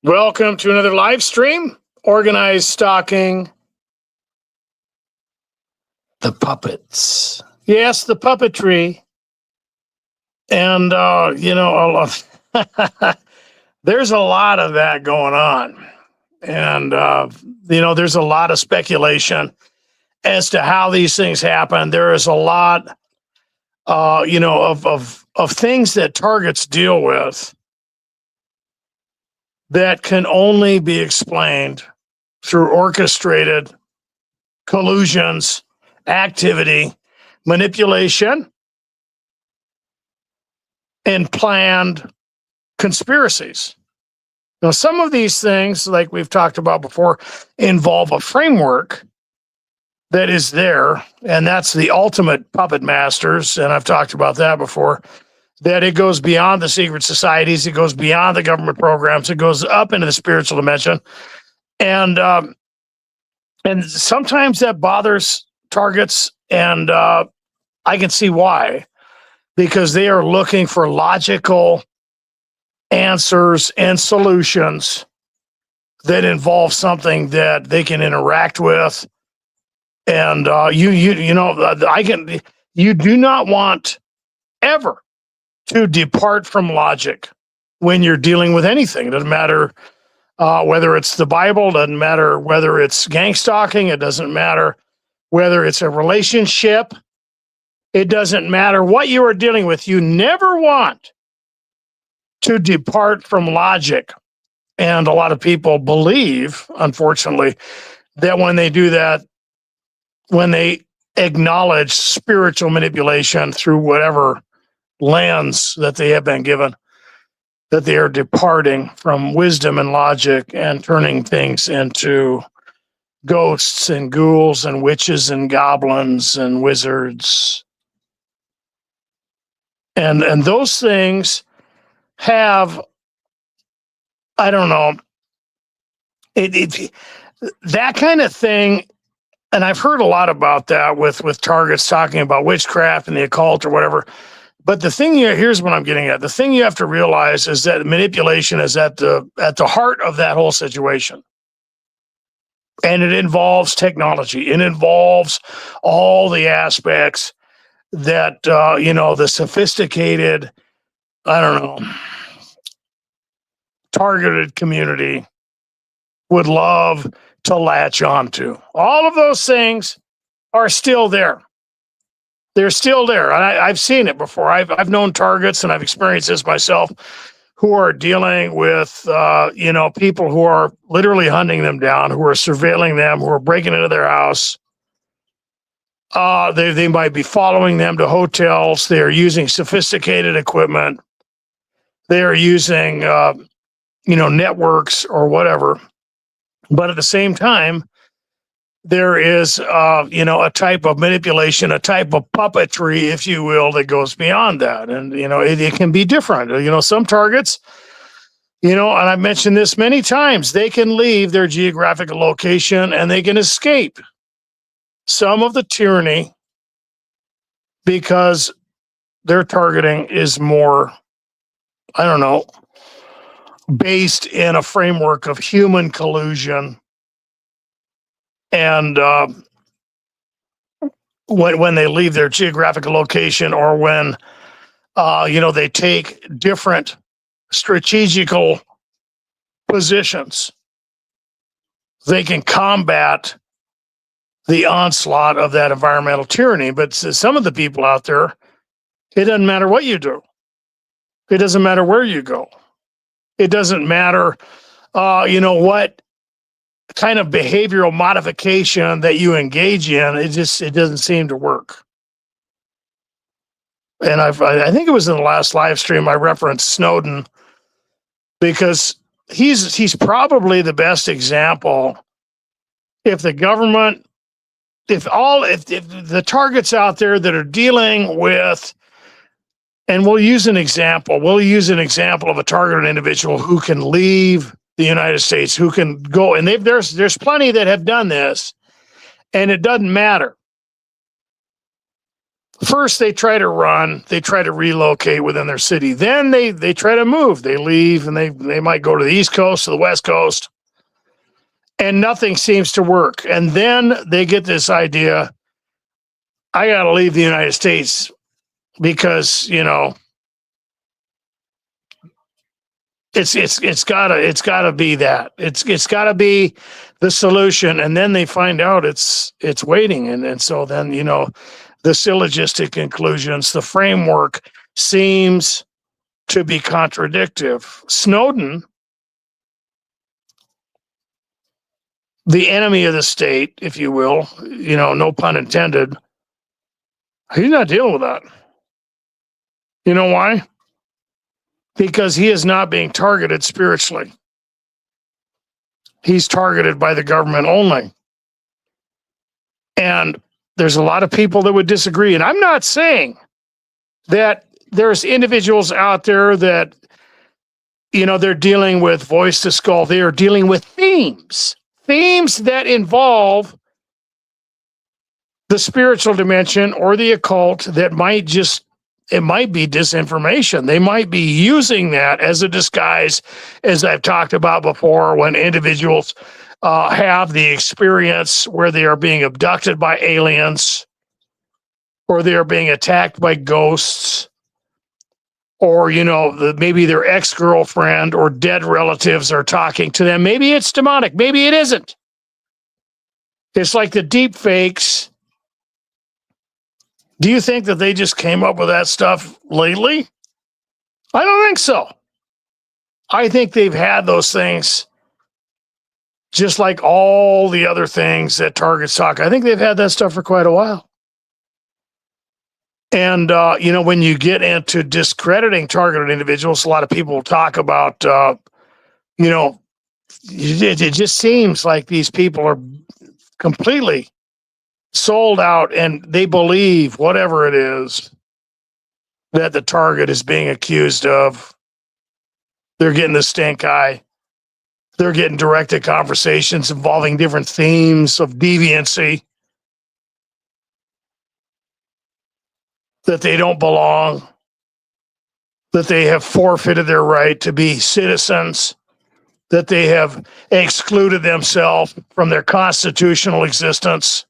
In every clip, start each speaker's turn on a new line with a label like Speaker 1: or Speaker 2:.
Speaker 1: Welcome to another live stream. Organized stalking the puppets. Yes, the puppetry. And, there's a lot of that going on. And, there's a lot of speculation as to how these things happen. There is a lot, of things that targets deal with that can only be explained through orchestrated collusions, activity, manipulation, and planned conspiracies. Now, some of these things, like we've talked about before, involve a framework that is there, and that's the ultimate puppet masters. And I've talked about that before. That it goes beyond the secret societies, it goes beyond the government programs, it goes up into the spiritual dimension, and sometimes that bothers targets, and I can see why, because they are looking for logical answers and solutions that involve something that they can interact with, and you do not want ever to depart from logic when you're dealing with anything. It doesn't matter whether it's the Bible, doesn't matter whether it's gang stalking, it doesn't matter whether it's a relationship, it doesn't matter what you are dealing with. You never want to depart from logic. And a lot of people believe, unfortunately, that when they do that, when they acknowledge spiritual manipulation through whatever lens that they have been given, that they are departing from wisdom and logic and turning things into ghosts and ghouls and witches and goblins and wizards. And those things have, I don't know, that kind of thing. And I've heard a lot about that with targets talking about witchcraft and the occult or whatever. But the thing here, here's what I'm getting at. The thing you have to realize is that manipulation is at the heart of that whole situation. And it involves technology. It involves all the aspects that, the sophisticated, I don't know, targeted community would love to latch onto. All of those things are still there. They're still there. And I've seen it before. I've known targets, and I've experienced this myself, who are dealing with, people who are literally hunting them down, who are surveilling them, who are breaking into their house. They might be following them to hotels. They are using sophisticated equipment. They are using, networks or whatever. But at the same time, there is, a type of manipulation, a type of puppetry, if you will, that goes beyond that. And, it can be different. Some targets, and I've mentioned this many times, they can leave their geographical location and they can escape some of the tyranny because their targeting is more, I don't know, based in a framework of human collusion. And when they leave their geographical location, or when they take different strategical positions, they can combat the onslaught of that environmental tyranny. But some of the people out there, it doesn't matter what you do. It doesn't matter where you go. It doesn't matter, what kind of behavioral modification that you engage in. It doesn't seem to work. And I think it was in the last live stream I referenced Snowden, because he's probably the best example. If the government, if the targets out there that are dealing with, and we'll use an example of a targeted individual who can leave the United States, who can go, and there's plenty that have done this, and it doesn't matter. First, they try to run. They try to relocate within their city. Then they try to move. They leave, and they might go to the East Coast, to the West Coast, and nothing seems to work. And then they get this idea, I got to leave the United States because, it's gotta be that. It's gotta be the solution. And then they find out it's waiting. And so then, the syllogistic conclusions, the framework seems to be contradictive. Snowden, the enemy of the state, if you will, no pun intended, he's not dealing with that. You know why? Because he is not being targeted spiritually. He's targeted by the government only. And there's a lot of people that would disagree. And I'm not saying that there's individuals out there that, they're dealing with voice to skull. They are dealing with themes that involve the spiritual dimension or the occult that it might be disinformation. They might be using that as a disguise, as I've talked about before, when individuals have the experience where they are being abducted by aliens, or they are being attacked by ghosts, or, maybe their ex-girlfriend or dead relatives are talking to them. Maybe it's demonic. Maybe it isn't. It's like the deep fakes. Do you think that they just came up with that stuff lately? I don't think so. I think they've had those things just like all the other things that targets talk. I think they've had that stuff for quite a while. And, when you get into discrediting targeted individuals, a lot of people talk about, it just seems like these people are completely sold out and they believe whatever it is that the target is being accused of. They're getting the stink eye. They're getting directed conversations involving different themes of deviancy, that they don't belong, that they have forfeited their right to be citizens, that they have excluded themselves from their constitutional existence.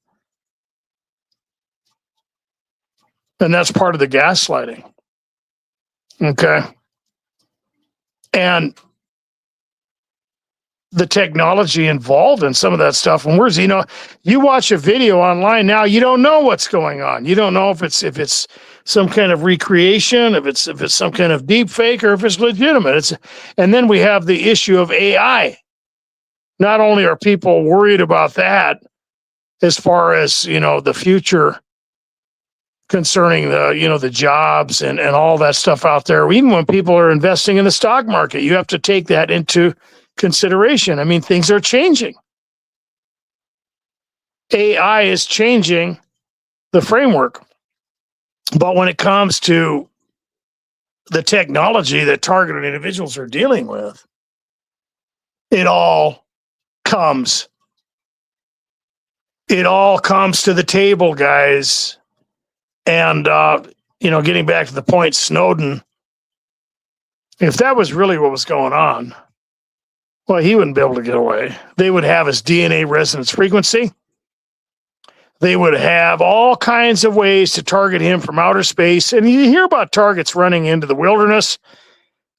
Speaker 1: And that's part of the gaslighting. Okay. And the technology involved in some of that stuff. And you watch a video online now, you don't know what's going on. You don't know if it's some kind of recreation, if it's some kind of deep fake, or if it's legitimate. And then we have the issue of AI. Not only are people worried about that as far as, the future concerning the jobs and all that stuff out there, even when people are investing in the stock market, you have to take that into consideration. I mean, things are changing. AI is changing the framework. But when it comes to the technology that targeted individuals are dealing with, it all comes to the table, guys. And, getting back to the point, Snowden, if that was really what was going on, well, he wouldn't be able to get away. They would have his DNA resonance frequency. They would have all kinds of ways to target him from outer space. And you hear about targets running into the wilderness.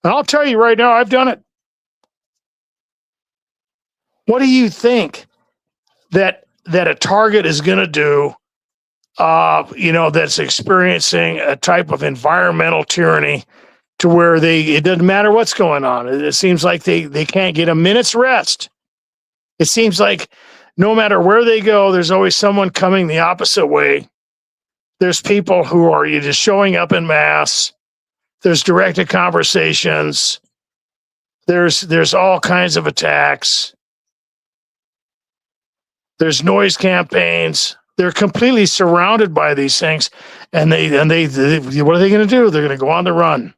Speaker 1: And I'll tell you right now, I've done it. What do you think that a target is going to do, that's experiencing a type of environmental tyranny to where it doesn't matter what's going on. It seems like they can't get a minute's rest. It seems like no matter where they go, there's always someone coming the opposite way. There's people who are just showing up in mass. There's directed conversations. There's all kinds of attacks. There's noise campaigns. They're completely surrounded by these things. And they what are they going to do? They're going to go on the run.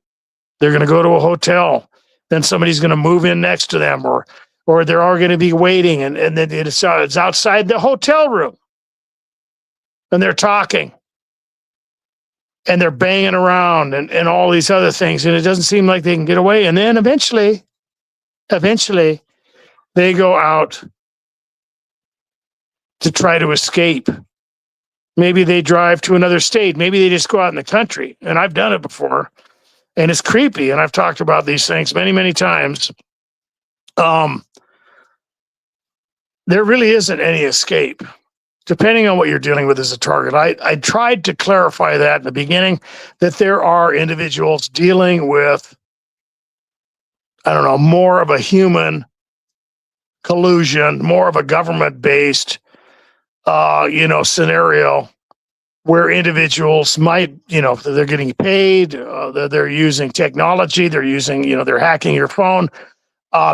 Speaker 1: They're going to go to a hotel. Then somebody's going to move in next to them, or they're all going to be waiting, and then it's outside the hotel room. And they're talking. and they're banging around and all these other things, and it doesn't seem like they can get away. And then eventually, they go out to try to escape. Maybe they drive to another state. Maybe they just go out in the country. And I've done it before, and it's creepy. And I've talked about these things many, many times. There really isn't any escape, depending on what you're dealing with as a target. I tried to clarify that in the beginning, that there are individuals dealing with, I don't know, more of a human collusion, more of a government-based, scenario where individuals might, they're getting paid, they're using technology, they're using, they're hacking your phone,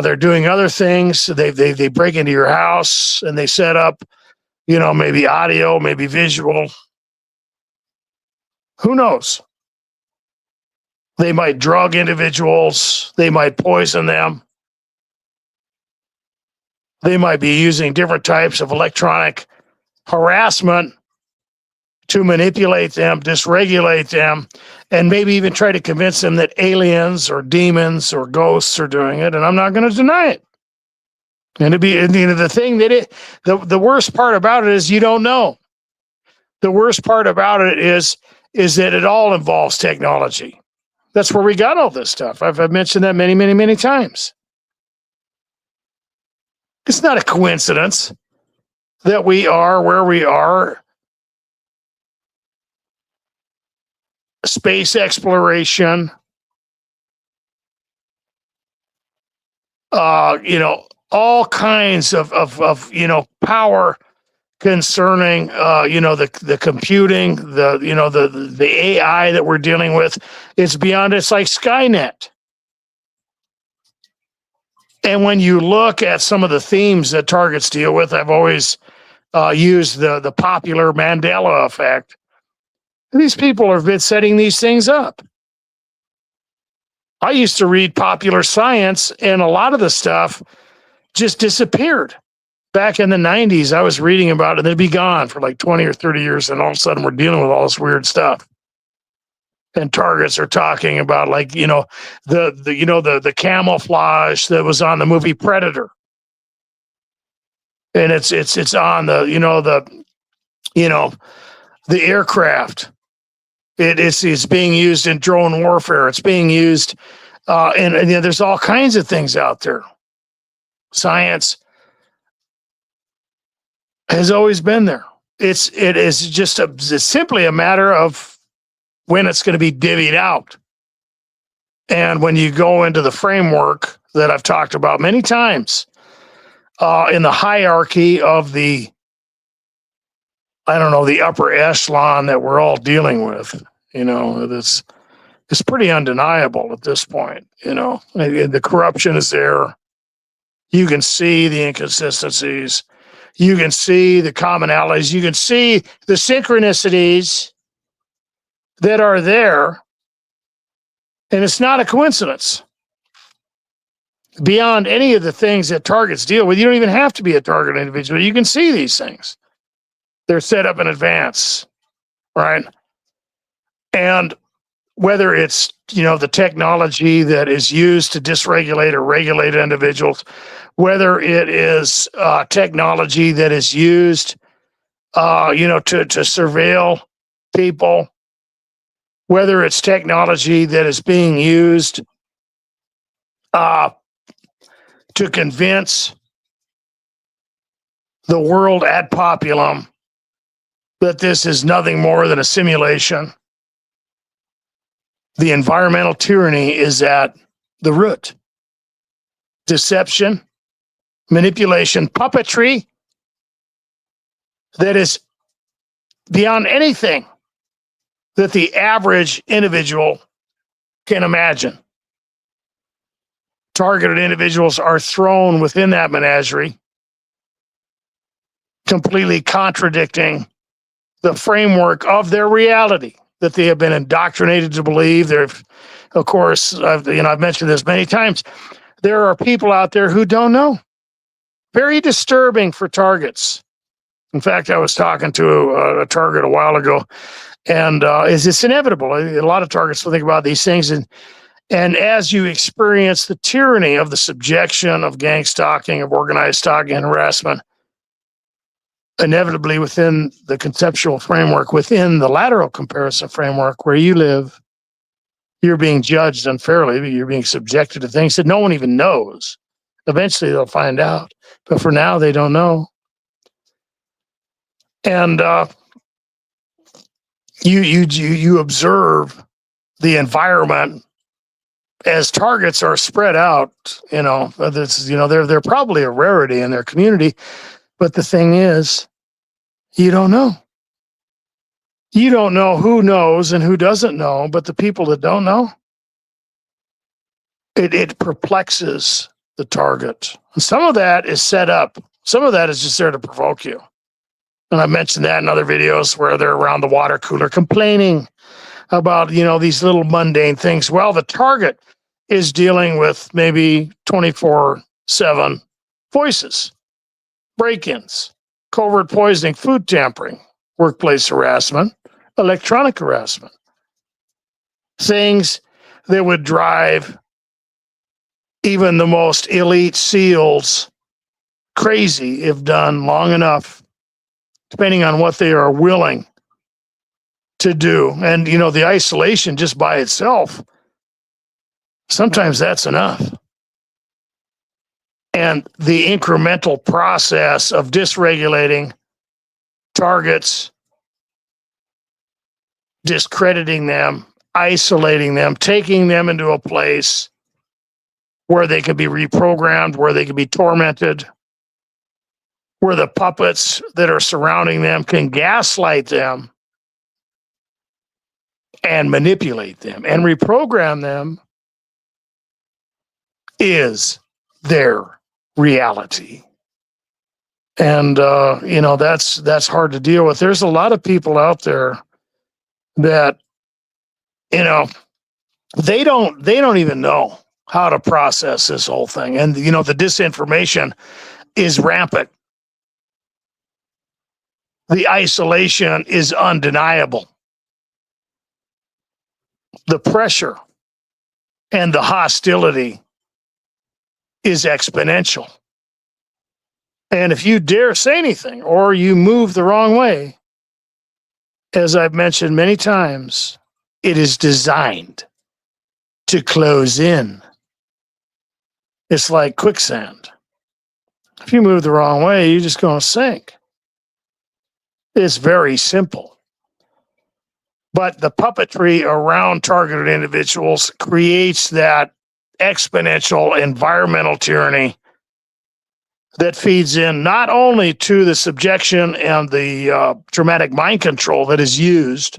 Speaker 1: they're doing other things. They break into your house and they set up, maybe audio, maybe visual. Who knows? They might drug individuals. They might poison them. They might be using different types of electronic harassment to manipulate them, dysregulate them, and maybe even try to convince them that aliens or demons or ghosts are doing it. And I'm not going to deny it. And the thing that the worst part about it is you don't know. The worst part about it is that it all involves technology. That's where we got all this stuff. I've mentioned that many, many, many times. It's not a coincidence that we are where we are. Space exploration, all kinds of power concerning, the computing, the AI that we're dealing with. It's beyond, it's like Skynet. And when you look at some of the themes that targets deal with, I've always used the popular Mandela effect. These people have been setting these things up. I used to read popular science, and a lot of the stuff just disappeared. Back in the 90s, I was reading about it, and they'd be gone for like 20 or 30 years, and all of a sudden we're dealing with all this weird stuff. And targets are talking about, like, the camouflage that was on the movie Predator. And it's on the aircraft. It's being used in drone warfare. It's being used, and there's all kinds of things out there. Science has always been there. It is just it's simply a matter of when it's going to be divvied out. And when you go into the framework that I've talked about many times, in the hierarchy of the upper echelon that we're all dealing with, it's pretty undeniable at this point, and the corruption is there. You can see the inconsistencies. You can see the commonalities. You can see the synchronicities that are there. And it's not a coincidence. Beyond any of the things that targets deal with, you don't even have to be a target individual. You can see these things. They're set up in advance, right? And whether it's, the technology that is used to dysregulate or regulate individuals, whether it is technology that is used, to surveil people, whether it's technology that is being used to convince the world ad populum that this is nothing more than a simulation. The environmental tyranny is at the root. Deception, manipulation, puppetry that is beyond anything that the average individual can imagine. Targeted individuals are thrown within that menagerie, completely contradicting the framework of their reality that they have been indoctrinated to believe. Of course, I've mentioned this many times. There are people out there who don't know. Very disturbing for targets. In fact, I was talking to a target a while ago, And it's inevitable. A lot of targets will think about these things. And as you experience the tyranny of the subjection of gang stalking, of organized stalking and harassment, inevitably within the conceptual framework, within the lateral comparison framework where you live, you're being judged unfairly. You're being subjected to things that no one even knows. Eventually they'll find out. But for now, they don't know. And you observe the environment as targets are spread out. They're probably a rarity in their community, but the thing is, you don't know. You don't know who knows and who doesn't know, but the people that don't know, it perplexes the target. And some of that is set up. Some of that is just there to provoke you. And I mentioned that in other videos where they're around the water cooler complaining about, these little mundane things. Well, the target is dealing with maybe 24/7 voices, break-ins, covert poisoning, food tampering, workplace harassment, electronic harassment, things that would drive even the most elite SEALs crazy if done long enough, depending on what they are willing to do. And, the isolation just by itself, sometimes that's enough. And the incremental process of dysregulating targets, discrediting them, isolating them, taking them into a place where they can be reprogrammed, where they can be tormented, where the puppets that are surrounding them can gaslight them and manipulate them and reprogram them, is their reality. And that's hard to deal with. There's a lot of people out there that they don't even know how to process this whole thing. And the disinformation is rampant. The isolation is undeniable. The pressure and the hostility is exponential. And if you dare say anything or you move the wrong way, as I've mentioned many times, it is designed to close in. It's like quicksand. If you move the wrong way, you're just going to sink. It's very simple. But the puppetry around targeted individuals creates that exponential environmental tyranny that feeds in not only to the subjection and the traumatic mind control that is used,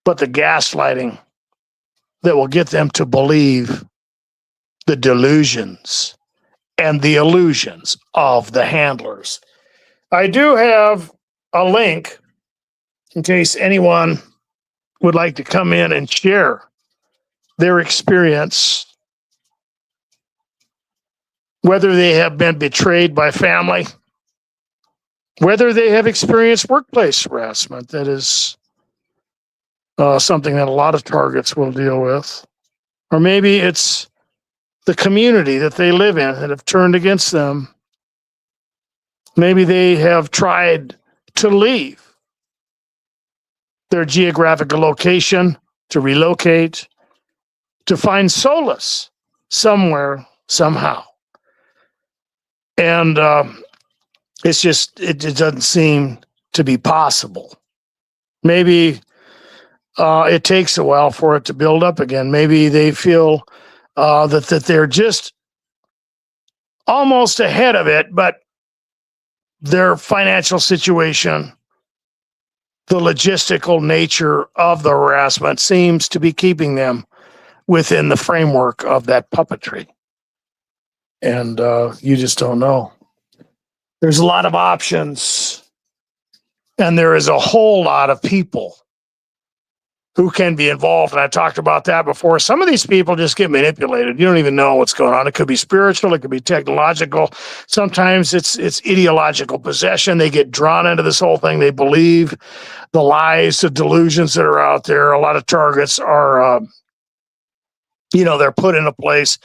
Speaker 1: but the gaslighting that will get them to believe the delusions and the illusions of the handlers. I do have a link in case anyone would like to come in and share their experience, whether they have been betrayed by family, whether they have experienced workplace harassment. That is something that a lot of targets will deal with. Or maybe it's the community that they live in that have turned against them. Maybe they have tried to leave their geographical location, to relocate, to find solace somewhere, somehow. And it doesn't seem to be possible. Maybe it takes a while for it to build up again. Maybe they feel that they're just almost ahead of it, but their financial situation, the logistical nature of the harassment seems to be keeping them within the framework of that puppetry. And you just don't know. There's a lot of options, and there is a whole lot of people who can be involved. And I talked about that before. Some of these people just get manipulated. You don't even know what's going on. It could be spiritual. It could be technological. Sometimes it's ideological possession. They get drawn into this whole thing. They believe the lies, the delusions that are out there. A lot of targets are, they're put in a place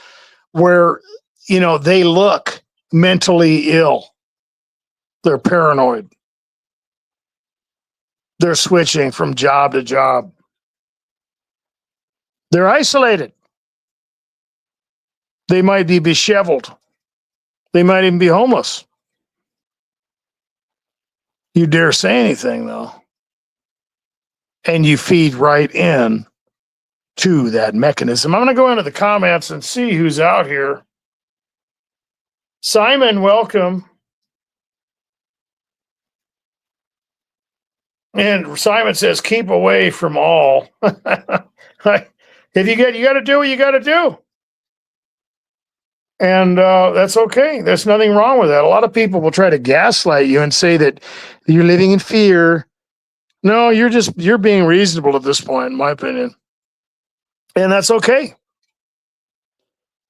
Speaker 1: where, they look mentally ill. They're paranoid. They're switching from job to job. They're isolated. They might be disheveled. They might even be homeless. You dare say anything, though, and you feed right in to that mechanism. I'm going to go into the comments and see who's out here. Simon, welcome. And Simon says, keep away from all. If you got to do what you got to do. And that's okay. There's nothing wrong with that. A lot of people will try to gaslight you and say that you're living in fear. No, you're being reasonable at this point, in my opinion. And that's okay.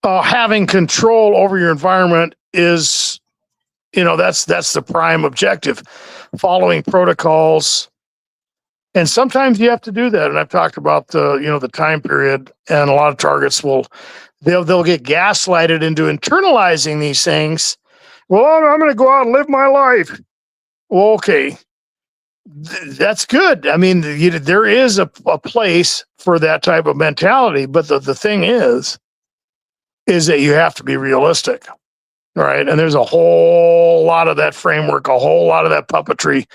Speaker 1: Having control over your environment is, that's the prime objective. Following protocols. And sometimes you have to do that. And I've talked about the time period, and a lot of targets they'll get gaslighted into internalizing these things. Well, I'm going to go out and live my life. Well, okay. That's good. I mean, there is a place for that type of mentality, but the thing is that you have to be realistic, right? And there's a whole lot of that framework, a whole lot of that puppetry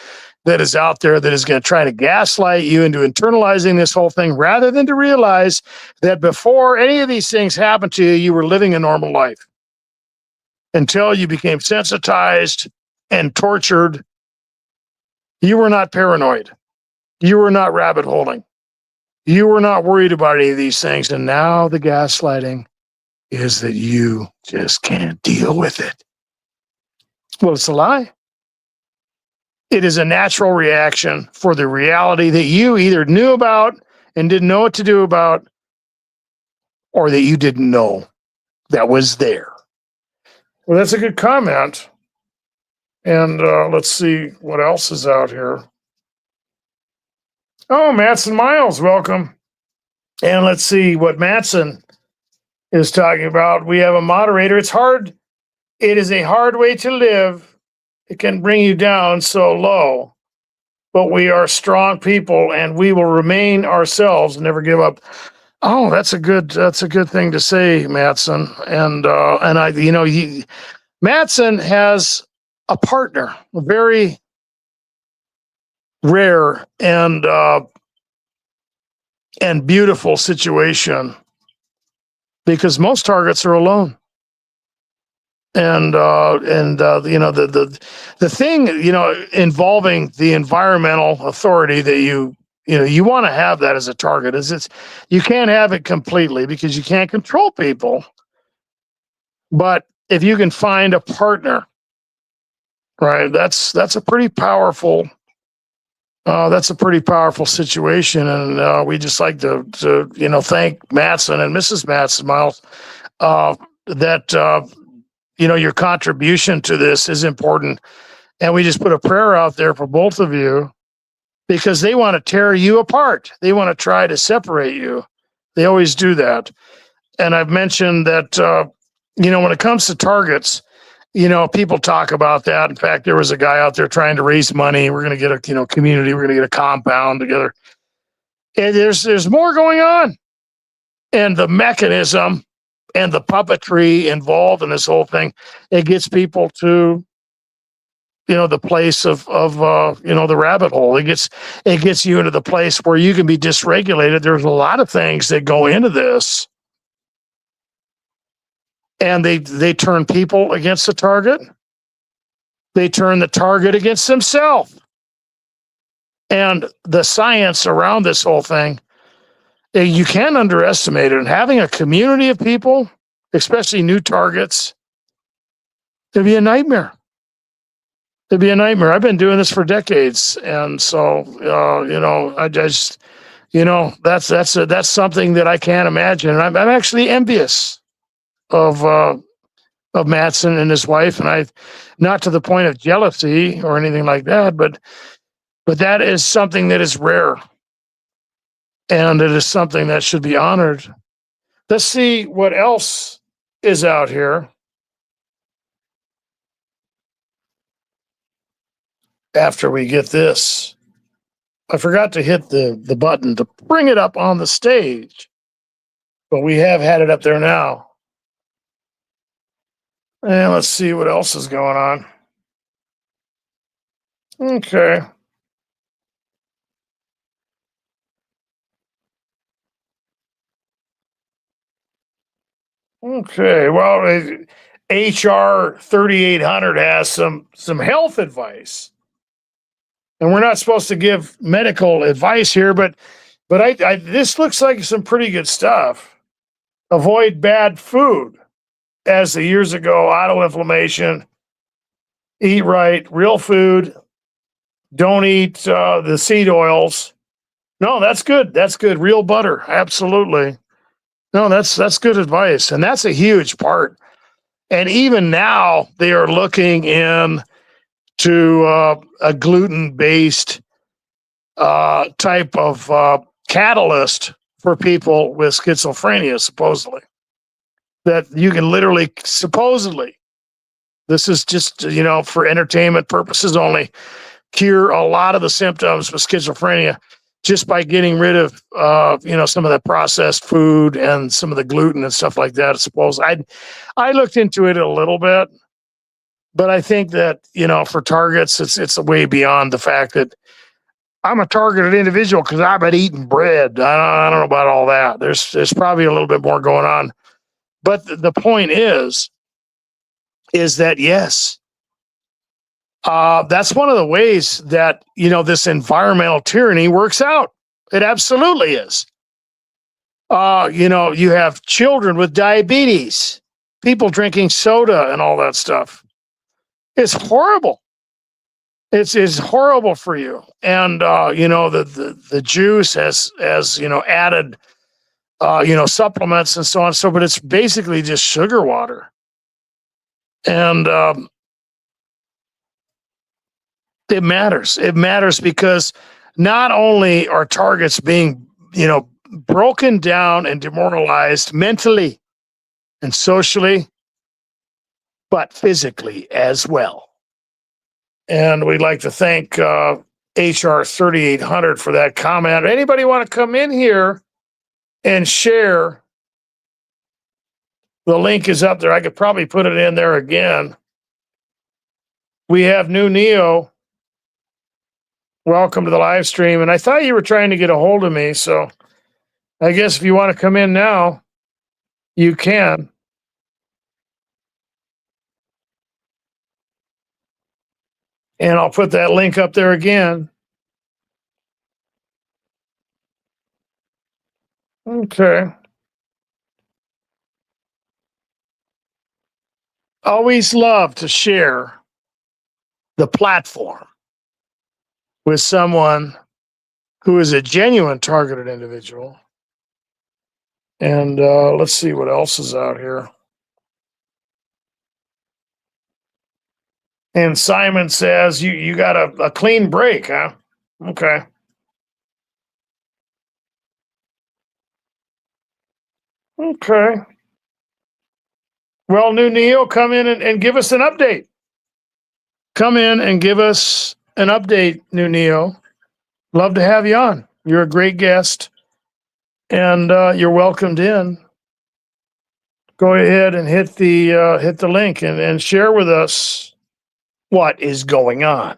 Speaker 1: that is out there that is going to try to gaslight you into internalizing this whole thing, rather than to realize that before any of these things happened to you, you were living a normal life until you became sensitized and tortured. You were not paranoid. You were not rabbit holing. You were not worried about any of these things. And now the gaslighting is that you just can't deal with it. Well, it's a lie. It is a natural reaction for the reality that you either knew about and didn't know what to do about, or that you didn't know that was there. Well, that's a good comment. And let's see what else is out here. Oh, Matson Miles, welcome. And let's see what Matson is talking about. We have a moderator. It's hard. It is a hard way to live. It can bring you down so low. But we are strong people, and we will remain ourselves and never give up. Oh, that's a good thing to say, Matson. And Matson has a partner, a very rare and beautiful situation, because most targets are alone. And the thing, involving the environmental authority that you want to have that as a target is you can't have it completely because you can't control people. But if you can find a partner, right, that's a pretty powerful situation. And we just like to thank Matson and Mrs. Matson Miles that your contribution to this is important. And we just put a prayer out there for both of you, because they want to tear you apart. They want to try to separate you. They always do that. And I've mentioned that, when it comes to targets, people talk about that. In fact, there was a guy out there trying to raise money. We're going to get a, community. We're going to get a compound together. And there's more going on. And the mechanism and the puppetry involved in this whole thing, it gets people to, the place of the rabbit hole. It gets you into the place where you can be dysregulated. There's a lot of things that go into this. And they turn people against the target. They turn the target against themselves. And the science around this whole thing, you can't underestimate it. And having a community of people, especially new targets, it'd be a nightmare. It'd be a nightmare. I've been doing this for decades. And so, I just, That's something that I can't imagine. And I'm actually envious of Matson and his wife, and I, not to the point of jealousy or anything like that, but that is something that is rare, and it is something that should be honored. Let's see what else is out here after we get this. I forgot to hit the button to bring it up on the stage, but we have had it up there now. And let's see what else is going on. Okay. Okay. Well, HR 3800 has some health advice, and we're not supposed to give medical advice here, but I this looks like some pretty good stuff. Avoid bad food, as the years ago, autoinflammation. Eat right, real food. Don't eat the seed oils. No, that's good. That's good. Real butter, absolutely. No, that's good advice, and that's a huge part. And even now, they are looking in to a gluten-based type of catalyst for people with schizophrenia, supposedly. That you can literally, supposedly, this is just, for entertainment purposes only, cure a lot of the symptoms with schizophrenia just by getting rid of, some of the processed food and some of the gluten and stuff like that. I suppose I looked into it a little bit, but I think that, for targets, it's way beyond the fact that I'm a targeted individual because I've been eating bread. I don't know about all that. There's probably a little bit more going on, but the point is that yes, that's one of the ways that this environmental tyranny works out. It absolutely is. You have children with diabetes, people drinking soda and all that stuff. It's horrible. It's horrible for you. And the juice has added supplements and so on. So, but it's basically just sugar water. And it matters. It matters because not only are targets being, broken down and demoralized mentally and socially, but physically as well. And we'd like to thank HR 3800 for that comment. Anybody want to come in here and share? The link is up there. I could probably put it in there again. We have new Neo. Welcome to the live stream. And I thought you were trying to get a hold of me. So I guess if you want to come in now, you can. And I'll put that link up there again. Okay. Always love to share the platform with someone who is a genuine targeted individual. And let's see what else is out here. And Simon says, you got a clean break, huh? Okay. Okay. Well, new Neo, come in and give us an update. Come in and give us an update, new Neo. Love to have you on. You're a great guest, and you're welcomed in. Go ahead and hit the link and share with us what is going on.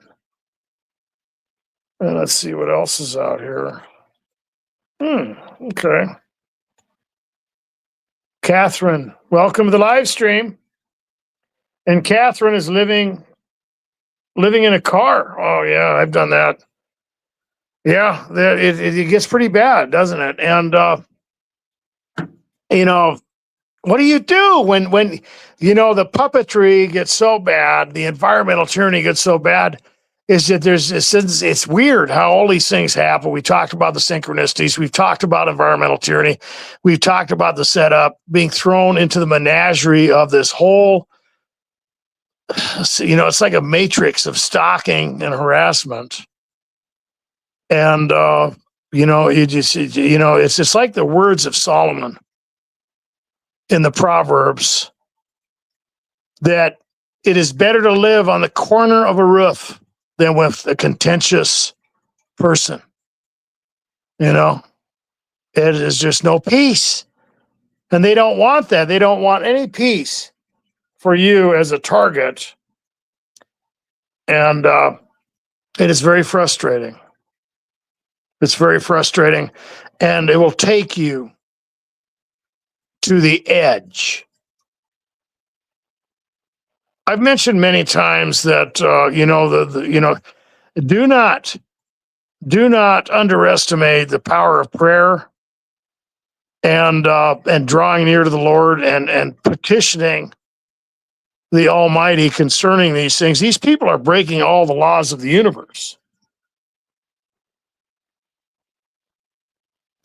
Speaker 1: And let's see what else is out here. Okay. Catherine, welcome to the live stream. And Catherine is living in a car. Oh yeah, I've done that. Yeah, it gets pretty bad, doesn't it? And what do you do when the puppetry gets so bad, the environmental tyranny gets so bad? is that it's weird how all these things happen. We talked about the synchronicities. We've talked about environmental tyranny. We've talked about the setup being thrown into the menagerie of this whole, it's like a matrix of stalking and harassment. And, it's just like the words of Solomon in the Proverbs that it is better to live on the corner of a roof than with a contentious person. It is just no peace. And they don't want that. They don't want any peace for you as a target. And it is very frustrating. It's very frustrating. And it will take you to the edge. I've mentioned many times that, do not underestimate the power of prayer and drawing near to the Lord and petitioning the Almighty concerning these things. These people are breaking all the laws of the universe.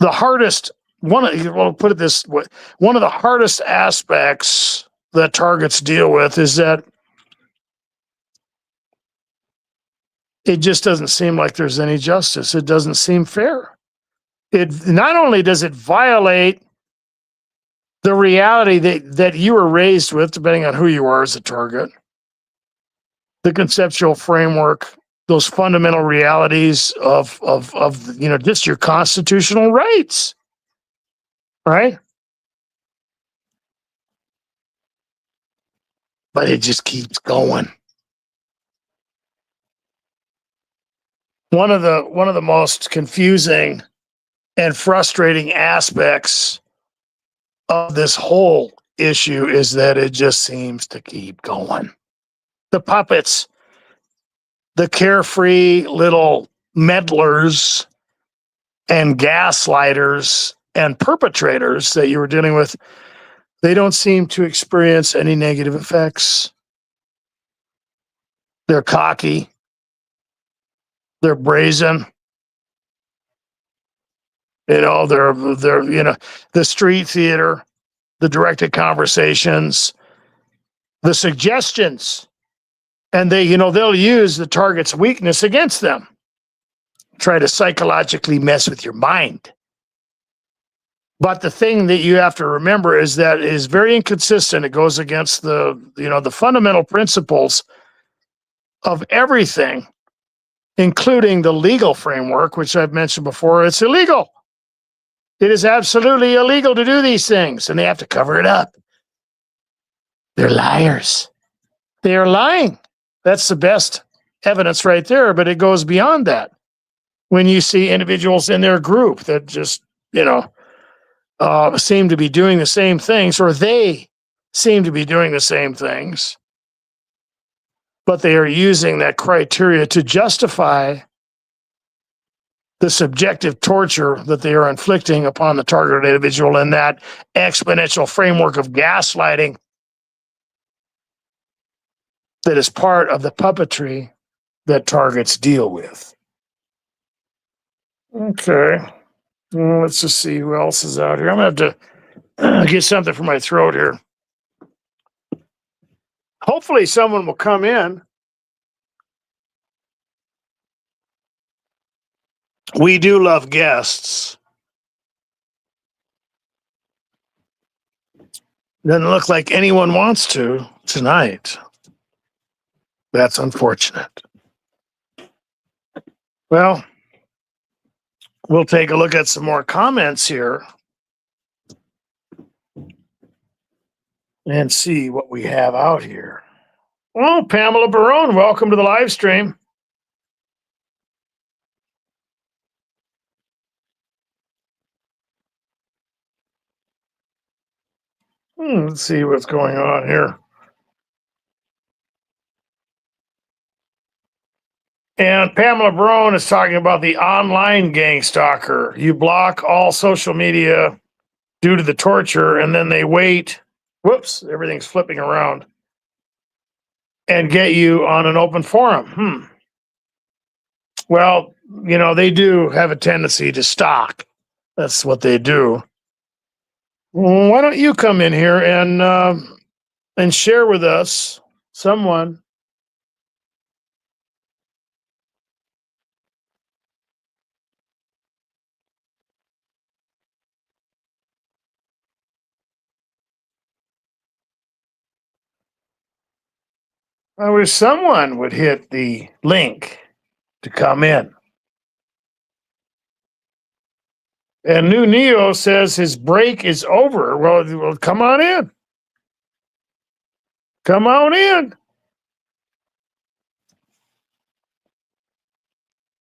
Speaker 1: The hardest put it this way, one of the hardest aspects that targets deal with is that it just doesn't seem like there's any justice. It doesn't seem fair. It not only does it violate the reality that you were raised with, depending on who you are as a target, the conceptual framework, those fundamental realities of just your constitutional rights, right? But it just keeps going. One of the most confusing and frustrating aspects of this whole issue is that it just seems to keep going. The puppets, the carefree little meddlers and gaslighters and perpetrators that you were dealing with, they don't seem to experience any negative effects. They're cocky. They're brazen. They're the street theater, the directed conversations, the suggestions, and they'll use the target's weakness against them. Try to psychologically mess with your mind. But the thing that you have to remember is that it is very inconsistent. It goes against the fundamental principles of everything, including the legal framework, which I've mentioned before. It's illegal. It is absolutely illegal to do these things, and they have to cover it up. They're liars. They are lying. That's the best evidence right there, but it goes beyond that. When you see individuals in their group that just, seem to be doing the same things, or they seem to be doing the same things, but they are using that criteria to justify the subjective torture that they are inflicting upon the targeted individual in that exponential framework of gaslighting that is part of the puppetry that targets deal with. Okay. Well, let's just see who else is out here. I'm going to have to get something for my throat here. Hopefully someone will come in. We do love guests. Doesn't look like anyone wants to tonight. That's unfortunate. Well, we'll take a look at some more comments here and see what we have out here. Well, Pamela Barone, welcome to the live stream. Let's see what's going on here. And Pamela Barone is talking about the online gang stalker. You block all social media due to the torture, and then they wait. Whoops, everything's flipping around. And get you on an open forum. Well, they do have a tendency to stalk. That's what they do. Why don't you come in here and share with us someone? I wish someone would hit the link to come in. And New Neo says his break is over. Well, come on in. Come on in.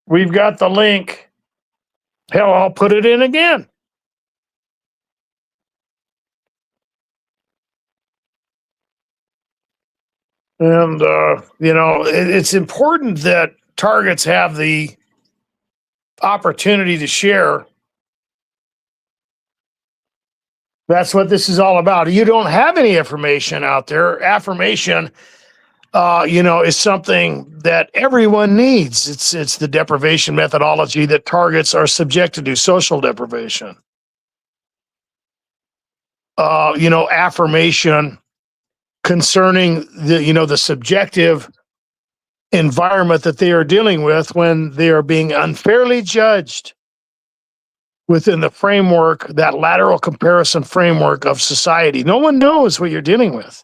Speaker 1: We've got the link. Hell, I'll put it in again. And, it's important that targets have the opportunity to share. That's what this is all about. You don't have any information out there. Affirmation, is something that everyone needs. It's the deprivation methodology that targets are subjected to, social deprivation. Affirmation concerning the subjective environment that they are dealing with when they are being unfairly judged within the framework, that lateral comparison framework of society. No one knows what you're dealing with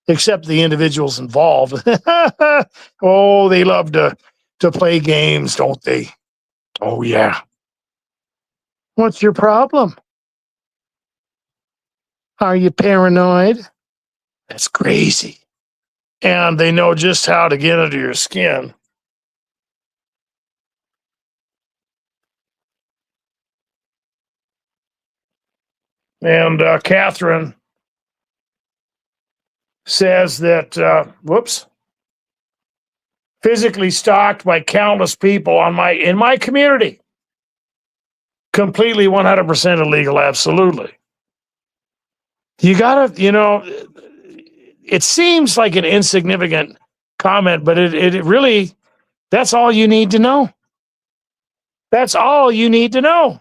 Speaker 1: except the individuals involved. Oh, they love to play games, don't they? Oh, yeah. What's your problem? Are you paranoid? That's crazy. And they know just how to get under your skin. And Catherine says that, physically stalked by countless people in my community. Completely 100% illegal, absolutely. You gotta, it seems like an insignificant comment, but it really, that's all you need to know. That's all you need to know.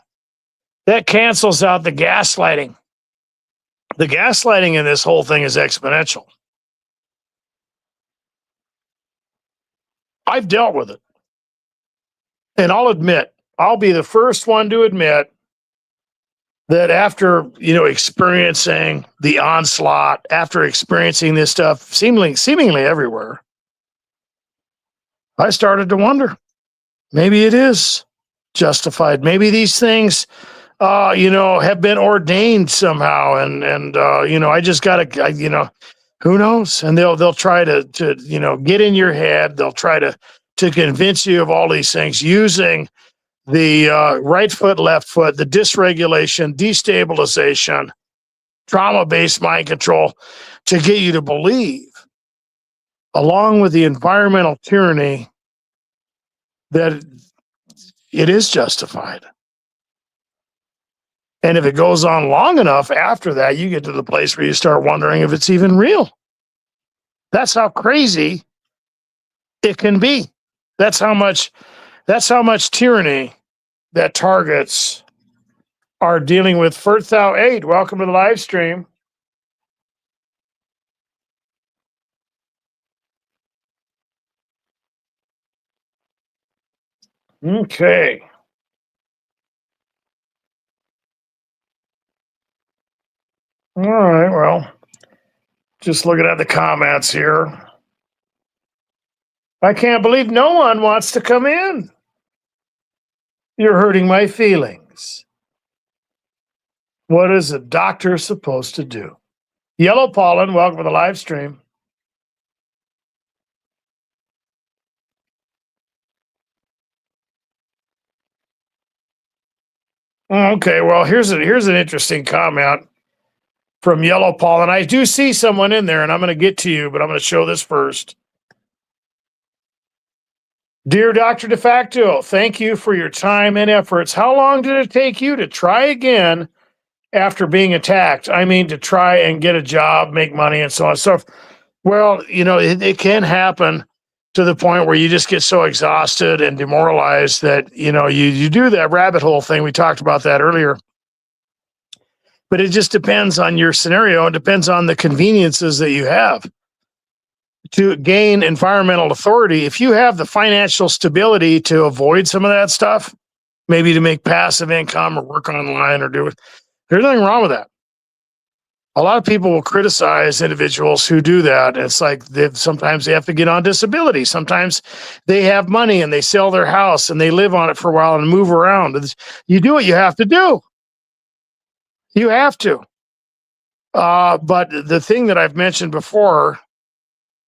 Speaker 1: That cancels out the gaslighting. The gaslighting in this whole thing is exponential. I've dealt with it. And I'll be the first one to admit that after, experiencing the onslaught, after experiencing this stuff seemingly everywhere, I started to wonder, maybe it is justified. Maybe these things, have been ordained somehow. And I just gotta, who knows? And they'll try to get in your head. They'll try to convince you of all these things using the right foot, left foot, the dysregulation, destabilization, trauma-based mind control to get you to believe, along with the environmental tyranny, that it is justified. And if it goes on long enough after that, you get to the place where you start wondering if it's even real. That's how crazy it can be. That's how much tyranny that targets are dealing with. Firthau 8, welcome to the live stream. Okay. All right, well, just looking at the comments here. I can't believe no one wants to come in. You're hurting my feelings. What is a doctor supposed to do? Yellow Pollen, welcome to the live stream. Okay, well, here's an interesting comment from Yellow Pollen. I do see someone in there, and I'm going to get to you, but I'm going to show this first. Dear Dr. De Facto, thank you for your time and efforts. How long did it take you to try again after being attacked? I mean, to try and get a job, make money, and so on and so forth. Well, it can happen. to the point where you just get so exhausted and demoralized that, you do that rabbit hole thing. We talked about that earlier. But it just depends on your scenario. It depends on the conveniences that you have to gain environmental authority. If you have the financial stability to avoid some of that stuff, maybe to make passive income or work online or do it, there's nothing wrong with that. A lot of people will criticize individuals who do that. It's like sometimes they have to get on disability. Sometimes they have money and they sell their house and they live on it for a while and move around. You do what you have to do. You have to. But the thing that I've mentioned before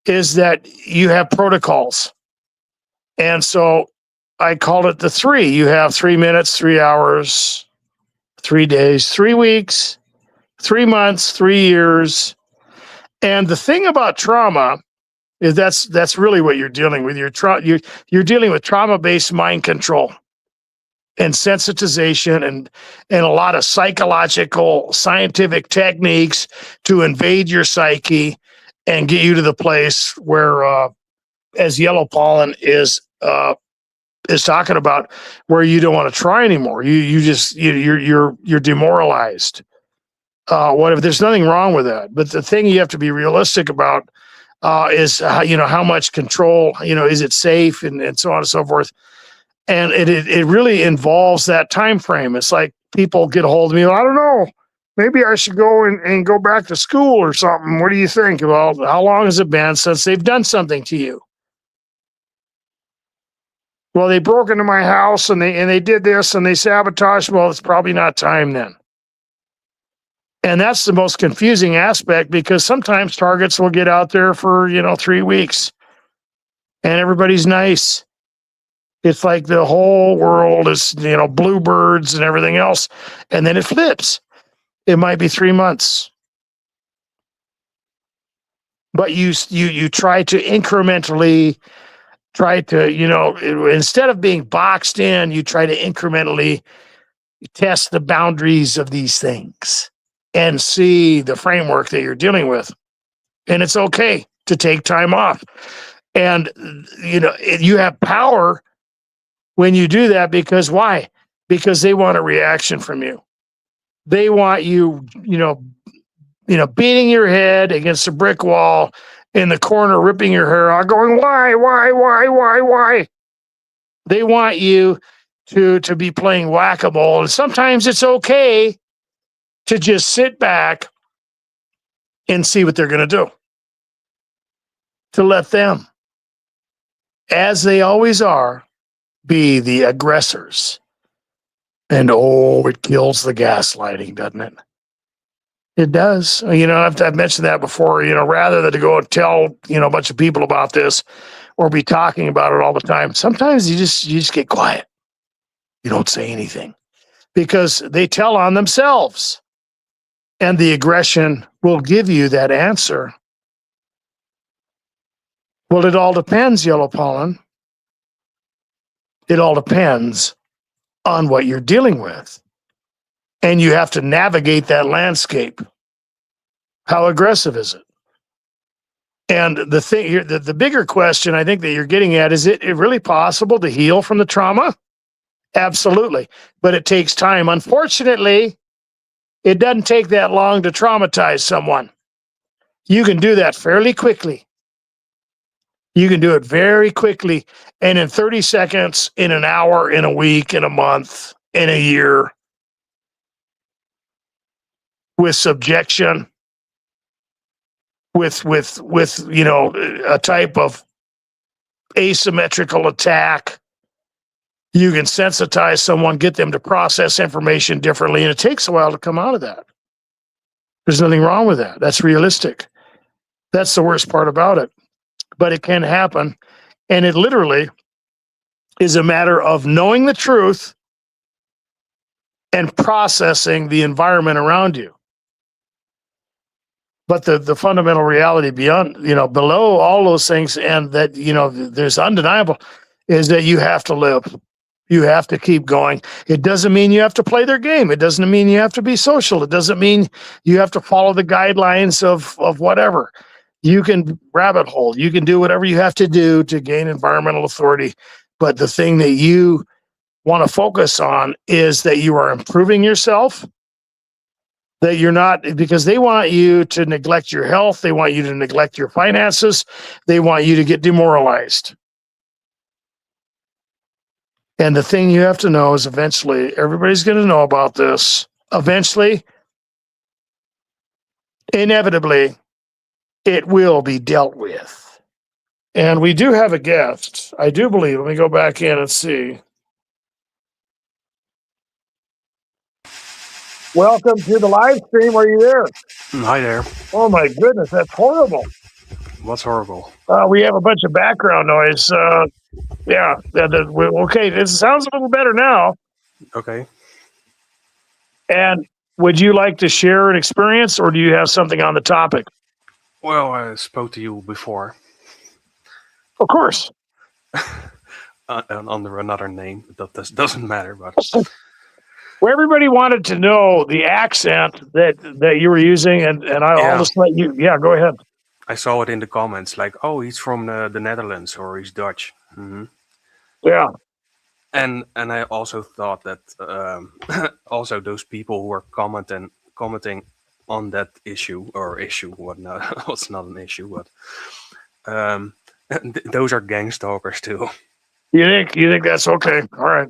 Speaker 1: is that you have protocols. And so I called it the 3. You have 3 minutes, 3 hours, 3 days, 3 weeks, 3 months, 3 years. And the thing about trauma is that's really what you're dealing with. You're dealing with trauma-based mind control and sensitization and a lot of psychological, scientific techniques to invade your psyche and get you to the place where, as Yellow Pollen is talking about, where you don't want to try anymore. You're demoralized. Whatever. There's nothing wrong with that. But the thing you have to be realistic about is how much control. Is it safe and so on and so forth. And it really involves that time frame. It's like people get a hold of me. I don't know. Maybe I should go and go back to school or something. What do you think? Well, how long has it been since they've done something to you? Well, they broke into my house and they did this and they sabotaged. Well, it's probably not time then. And that's the most confusing aspect, because sometimes targets will get out there for 3 weeks and everybody's nice. It's like the whole world is, bluebirds and everything else. And then it flips. It might be 3 months. But you try to incrementally instead of being boxed in, you try to incrementally test the boundaries of these things and see the framework that you're dealing with. And it's okay to take time off. And, you have power when you do that, because why? Because they want a reaction from you. They want you, beating your head against a brick wall in the corner, ripping your hair out, going, why? They want you to be playing whack-a-mole. And sometimes it's okay to just sit back and see what they're going to do. To let them, as they always are, be the aggressors. And it kills the gaslighting, doesn't it? It does. I've mentioned that before, rather than to go and tell, a bunch of people about this or be talking about it all the time. Sometimes you just get quiet. You don't say anything because they tell on themselves, and the aggression will give you that answer. Well, it all depends, Yellow Pollen. It all depends on what you're dealing with. And you have to navigate that landscape. How aggressive is it? And the thing here, the bigger question I think that you're getting at, is it really possible to heal from the trauma? Absolutely. But it takes time. Unfortunately, it doesn't take that long to traumatize someone. You can do that fairly quickly. You can do it very quickly, and in 30 seconds, in an hour, in a week, in a month, in a year, with subjection, with a type of asymmetrical attack. You can sensitize someone, get them to process information differently, and it takes a while to come out of that. There's nothing wrong with that. That's realistic. That's the worst part about it. But it can happen, and it literally is a matter of knowing the truth and processing the environment around you. But the fundamental reality beyond, below all those things, and that, there's undeniable, is that you have to live. You have to keep going. It doesn't mean you have to play their game. It doesn't mean you have to be social. It doesn't mean you have to follow the guidelines of whatever. You can rabbit hole. You can do whatever you have to do to gain environmental authority. But the thing that you want to focus on is that you are improving yourself, that you're not, because they want you to neglect your health. They want you to neglect your finances. They want you to get demoralized. And the thing you have to know is eventually everybody's going to know about this. Eventually, inevitably, it will be dealt with. And we do have a guest, I do believe. Let me go back in and see. Welcome to the live stream. Are you there?
Speaker 2: Hi there.
Speaker 1: Oh my goodness, that's horrible.
Speaker 2: What's horrible?
Speaker 1: We have a bunch of background noise. Yeah, okay, it sounds a little better now.
Speaker 2: Okay.
Speaker 1: And would you like to share an experience, or do you have something on the topic?
Speaker 2: Well, I spoke to you before
Speaker 1: Of course.
Speaker 2: under another name. That doesn't matter, but
Speaker 1: Well, everybody wanted to know the accent that you were using, and I'll just let you. Yeah, go ahead.
Speaker 2: I saw it in the comments, like, oh, he's from the Netherlands or he's Dutch.
Speaker 1: Yeah.
Speaker 2: And I also thought that also those people who are commenting on that issue what not what's not an issue, but those are gang stalkers too.
Speaker 1: You think that's okay? All right.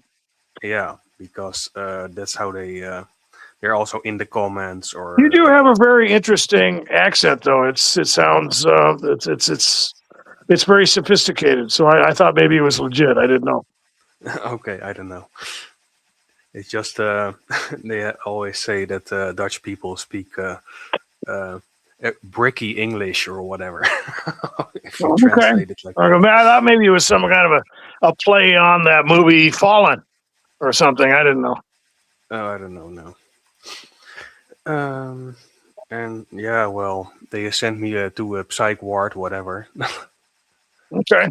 Speaker 2: Yeah, because that's how they're also in the comments. Or
Speaker 1: You do have a very interesting accent, though. It sounds it's very sophisticated. So I thought maybe it was legit. I didn't know.
Speaker 2: Okay, I don't know. It's just they always say that Dutch people speak bricky English or whatever. If you translate it like that.
Speaker 1: I thought maybe it was some kind of a play on that movie Fallen or something. I didn't know.
Speaker 2: Oh, I don't know. No. And yeah, well, they sent me to a psych ward, whatever.
Speaker 1: Okay.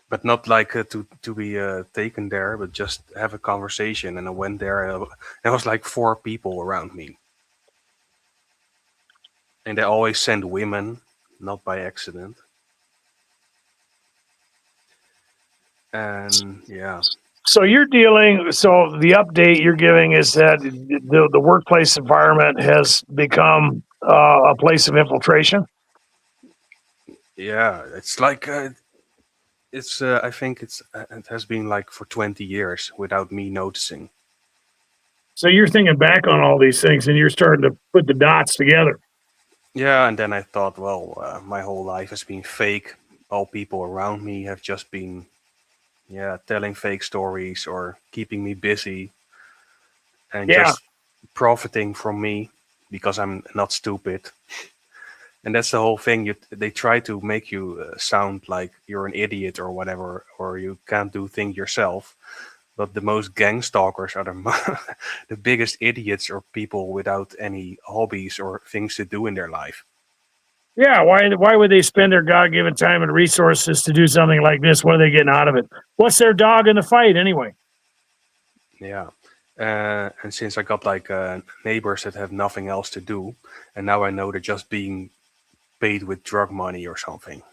Speaker 2: But not like to be taken there, but just have a conversation. And I went there, and there was like 4 people around me. And they always send women, not by accident. And yeah.
Speaker 1: So you're dealing. So the update you're giving is that the workplace environment has become a place of infiltration.
Speaker 2: Yeah, it's like it's. I think it has been like for 20 years without me noticing.
Speaker 1: So you're thinking back on all these things, and you're starting to put the dots together.
Speaker 2: Yeah, and then I thought, well, my whole life has been fake. All people around me have just been, telling fake stories or keeping me busy and just profiting from me because I'm not stupid. And that's the whole thing. They try to make you sound like you're an idiot or whatever, or you can't do things yourself. But the most gang stalkers are the biggest idiots or people without any hobbies or things to do in their life.
Speaker 1: Yeah, why would they spend their God-given time and resources to do something like this? What are they getting out of it? What's their dog in the fight anyway?
Speaker 2: Yeah. And since I got like neighbors that have nothing else to do, and now I know they're just being paid with drug money or something.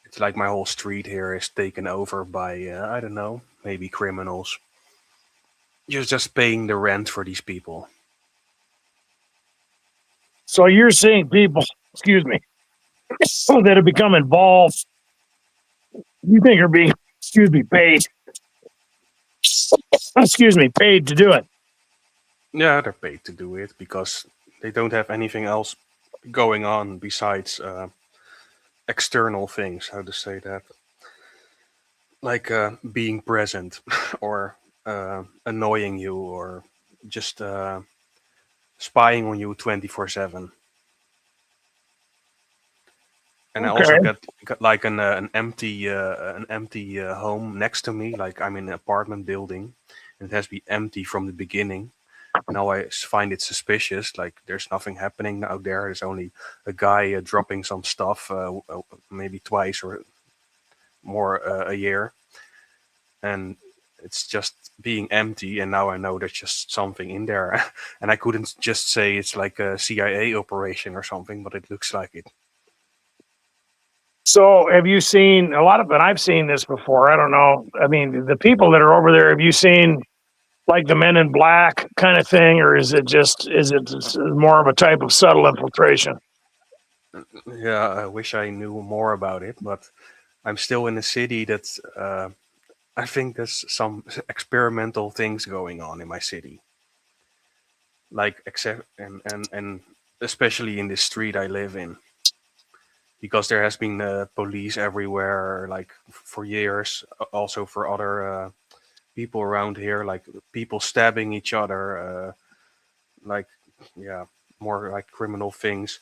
Speaker 2: It's like my whole street here is taken over by, I don't know, maybe criminals. Just paying the rent for these people.
Speaker 1: So you're seeing people, excuse me, that have become involved. You think are being, paid. Excuse me, paid to do it.
Speaker 2: Yeah, they're paid to do it because they don't have anything else going on besides external things. How to say that? Like being present or annoying you or just spying on you 24/7. And I also got like an empty home next to me. Like I'm in an apartment building, and it has to be empty from the beginning. And I always find it suspicious. Like there's nothing happening out there. There's only a guy dropping some stuff, maybe twice or more a year. And it's just being empty, and now I know there's just something in there. And I couldn't just say it's like a CIA operation or something, but it looks like it.
Speaker 1: So have you seen a lot of it? I've seen this before. I don't know. I mean, the people that are over there, have you seen like the Men in Black kind of thing, or is it more of a type of subtle infiltration?
Speaker 2: Yeah, I wish I knew more about it, but I'm still in a city that's. I think there's some experimental things going on in my city, like except and especially in this street I live in, because there has been police everywhere, like for years. Also for other people around here, like people stabbing each other, like yeah, more like criminal things.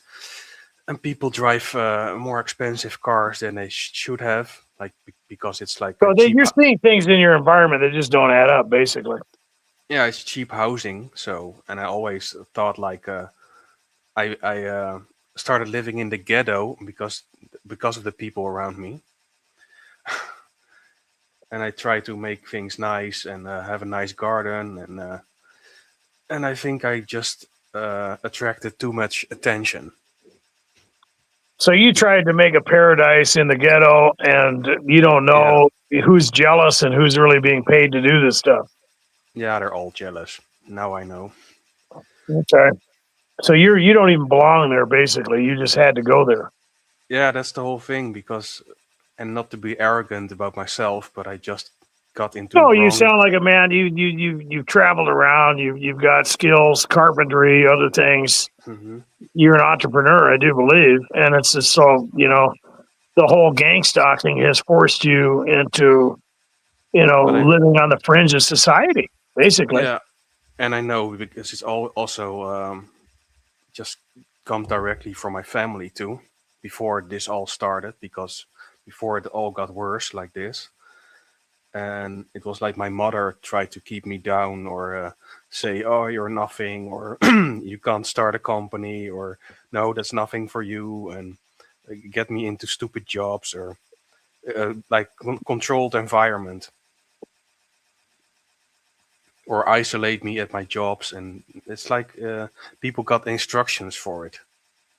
Speaker 2: And people drive more expensive cars than they should have, like because it's like a
Speaker 1: So
Speaker 2: cheap.
Speaker 1: you're seeing things in your environment that just don't add up, basically.
Speaker 2: Yeah, it's cheap housing. So, and I always thought like I started living in the ghetto because of the people around me, and I try to make things nice and have a nice garden, and I think I just attracted too much attention.
Speaker 1: So you tried to make a paradise in the ghetto, and you don't
Speaker 2: Yeah,
Speaker 1: know who's jealous and who's really being paid to do this stuff.
Speaker 2: yeah, they're all jealous. Now I know.
Speaker 1: Okay. So you don't even belong there, basically. You just had to go there.
Speaker 2: Yeah, that's the whole thing because, and not to be arrogant about myself, but I just got into
Speaker 1: No, you
Speaker 2: wrong.
Speaker 1: sound like a man. You've traveled around. You've got skills, carpentry, other things.
Speaker 2: Hmm.
Speaker 1: You're an entrepreneur, I do believe, and it's just so the whole gang stalking has forced you into
Speaker 2: But I,
Speaker 1: living on the fringe of society, basically.
Speaker 2: yeah, and I know because it's all also just come directly from my family too. Before this all started, because before it all got worse like this, and it was like my mother tried to keep me down or say, "Oh, you're nothing," or "You can't start a company," or "No, that's nothing for you," and get me into stupid jobs or like controlled environment, or isolate me at my jobs. And it's like people got instructions for it,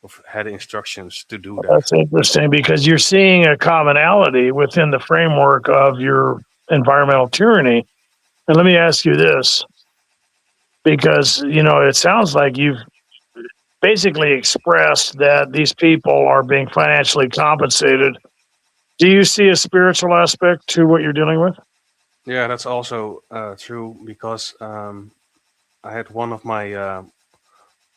Speaker 2: or had instructions to do that.
Speaker 1: That's interesting because you're seeing a commonality within the framework of your environmental tyranny. And let me ask you this, because it sounds like you've basically expressed that these people are being financially compensated. Do you see a spiritual aspect to what you're dealing with?
Speaker 2: Yeah, that's also true because I had one of my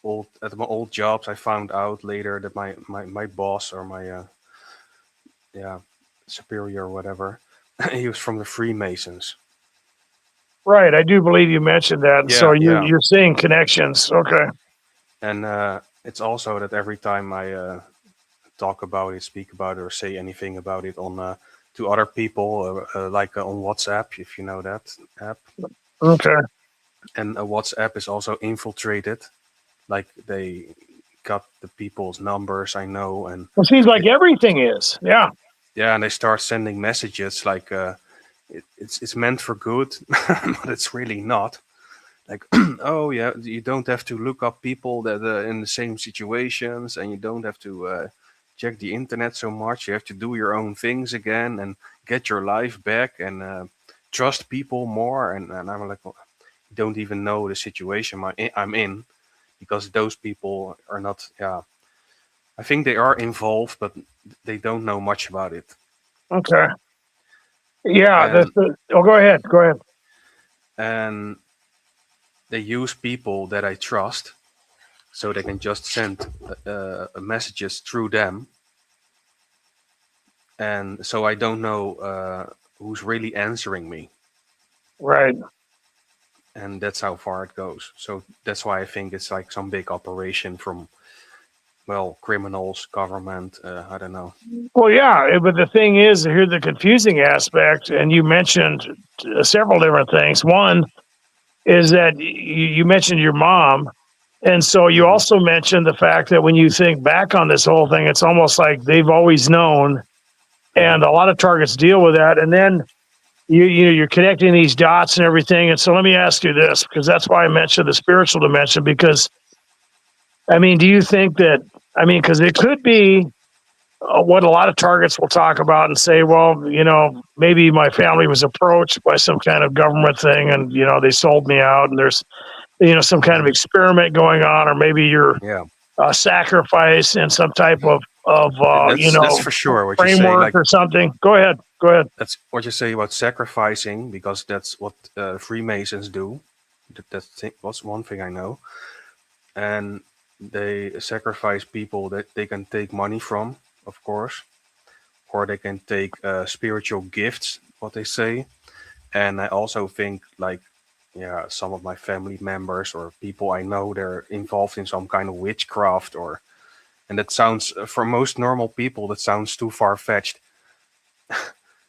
Speaker 2: old jobs. I found out later that my boss or my yeah superior or whatever, he was from the Freemasons.
Speaker 1: Right, I do believe you mentioned that. So
Speaker 2: Yeah, yeah,
Speaker 1: you're seeing connections. Okay.
Speaker 2: and it's also that every time I talk about it, speak about it, or say anything about it on to other people, like on WhatsApp, if you know that app,
Speaker 1: Okay.
Speaker 2: and WhatsApp is also infiltrated. Like they got the people's numbers I know, and
Speaker 1: Well, seems like
Speaker 2: they,
Speaker 1: everything is. Yeah.
Speaker 2: yeah, and they start sending messages like it's meant for good, but it's really not. Like, oh yeah, you don't have to look up people that are in the same situations, and you don't have to check the internet so much. You have to do your own things again and get your life back and trust people more. And I'm like, well, you don't even know the situation I'm in because those people are not. Yeah, I think they are involved, but they don't know much about it.
Speaker 1: Okay. Yeah.
Speaker 2: And
Speaker 1: Oh, go ahead. Go ahead.
Speaker 2: and they use people that I trust, so they can just send messages through them, and so I don't know who's really answering me,
Speaker 1: Right.
Speaker 2: and that's how far it goes. So that's why I think it's like some big operation from criminals, government. I don't know.
Speaker 1: Well, yeah. But the thing is, here's the confusing aspect, and you mentioned several different things. One is that you mentioned your mom. And so you
Speaker 2: Hmm.
Speaker 1: also mentioned the fact that when you think back on this whole thing, it's almost like they've always known.
Speaker 2: Hmm.
Speaker 1: And a lot of targets deal with that. And then you're connecting these dots and everything. And so let me ask you this, because that's why I mentioned the spiritual dimension. Because I mean, do you think that? I mean, because it could be what a lot of targets will talk about and say, well, maybe my family was approached by some kind of government thing, and they sold me out, and there's some kind of
Speaker 2: Hmm.
Speaker 1: experiment going on, or maybe you're
Speaker 2: Yeah,
Speaker 1: sacrifice in some type of
Speaker 2: that's for sure what you say.
Speaker 1: framework
Speaker 2: Like
Speaker 1: or something. Go ahead. Go ahead.
Speaker 2: that's what you say about sacrificing, because that's what Freemasons do. That's one thing I know, and they sacrifice people that they can take money from, of course, or they can take spiritual gifts, what they say. And I also think, like, yeah, some of my family members or people I know, they're involved in some kind of witchcraft, or and that sounds for most normal people that sounds too far fetched.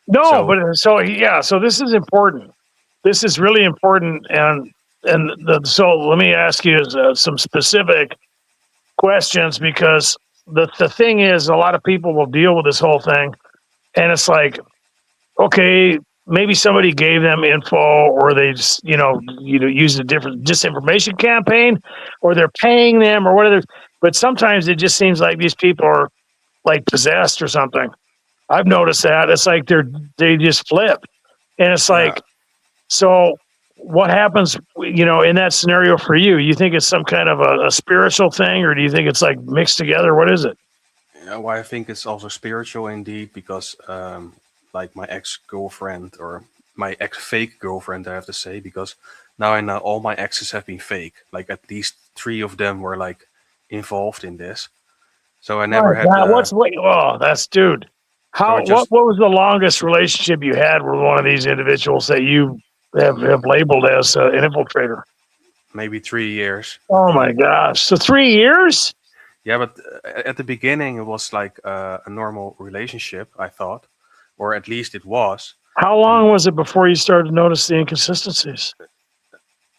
Speaker 1: No,
Speaker 2: So
Speaker 1: but so yeah, so this is important. This is really important, so let me ask you some specific questions, because the thing is, a lot of people will deal with this whole thing, and it's like, okay, maybe somebody gave them info, or they just used a different disinformation campaign, or they're paying them or whatever. But sometimes it just seems like these people are like possessed or something. I've noticed that it's like they just flip, and it's
Speaker 2: yeah,
Speaker 1: like, so what happens, in that scenario for you? You think it's some kind of a spiritual thing, or do you think it's like mixed together? What is it?
Speaker 2: yeah, well, I think it's also spiritual indeed, because like my ex girlfriend, or my ex fake girlfriend, I have to say, because now I know all my exes have been fake. Like at least three of them were like involved in this. So I
Speaker 1: My
Speaker 2: never had.
Speaker 1: God, oh, that's dude.
Speaker 2: So I
Speaker 1: What
Speaker 2: just
Speaker 1: was the longest relationship you had with one of these individuals that you have labeled as an infiltrator?
Speaker 2: maybe 3 years.
Speaker 1: Oh my gosh. So 3 years?
Speaker 2: Yeah, but at the beginning it was like a normal relationship, I thought, or at least it was.
Speaker 1: How
Speaker 2: And
Speaker 1: long was it before you started to notice the inconsistencies?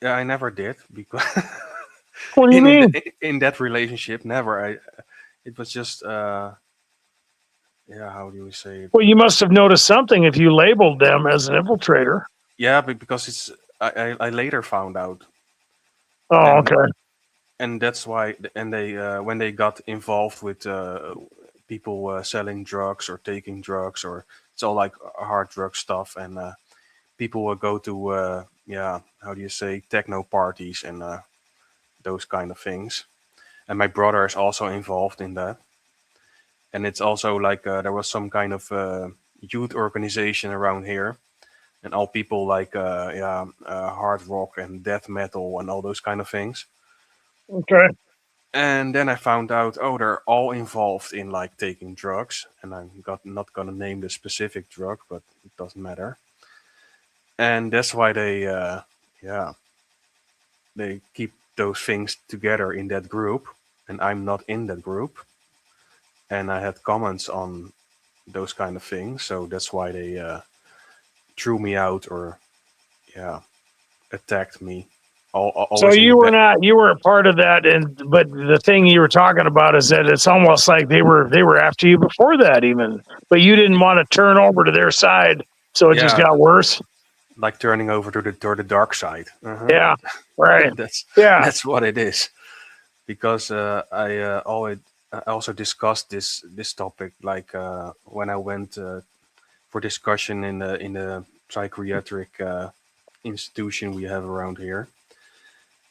Speaker 2: yeah, I never did, because
Speaker 1: What do you mean?
Speaker 2: in that relationship, never. It was just yeah, how do you say it?
Speaker 1: Well, you must have noticed something if you labeled them as an infiltrator.
Speaker 2: Yeah, but because it's I later found out,
Speaker 1: Oh,
Speaker 2: and
Speaker 1: okay.
Speaker 2: that's why. And they when they got involved with people selling drugs or taking drugs, or it's all like hard drug stuff, and people will go to yeah, how do you say, techno parties and those kind of things. And my brother is also involved in that. And it's also like there was some kind of youth organization around here, and all people like yeah, hard rock and death metal and all those kind of things.
Speaker 1: Okay.
Speaker 2: And then I found out, oh, they're all involved in like taking drugs, and I'm not gonna name the specific drug, but it doesn't matter. And that's why they yeah, they keep those things together in that group, and I'm not in that group. And I had comments on those kind of things, so that's why they threw me out, or yeah, attacked me.
Speaker 1: So
Speaker 2: Always in the back.
Speaker 1: you were a part of that, but the thing you were talking about is that it's almost like they were after you before that even, but you didn't want to turn over to their side, so it just
Speaker 2: Yeah,
Speaker 1: got worse.
Speaker 2: like turning over to the dark side.
Speaker 1: Yeah, right.
Speaker 2: That's
Speaker 1: Yeah.
Speaker 2: that's what it is. Because I always I also discussed this topic, like when I went for discussion in the psychiatric institution we have around here,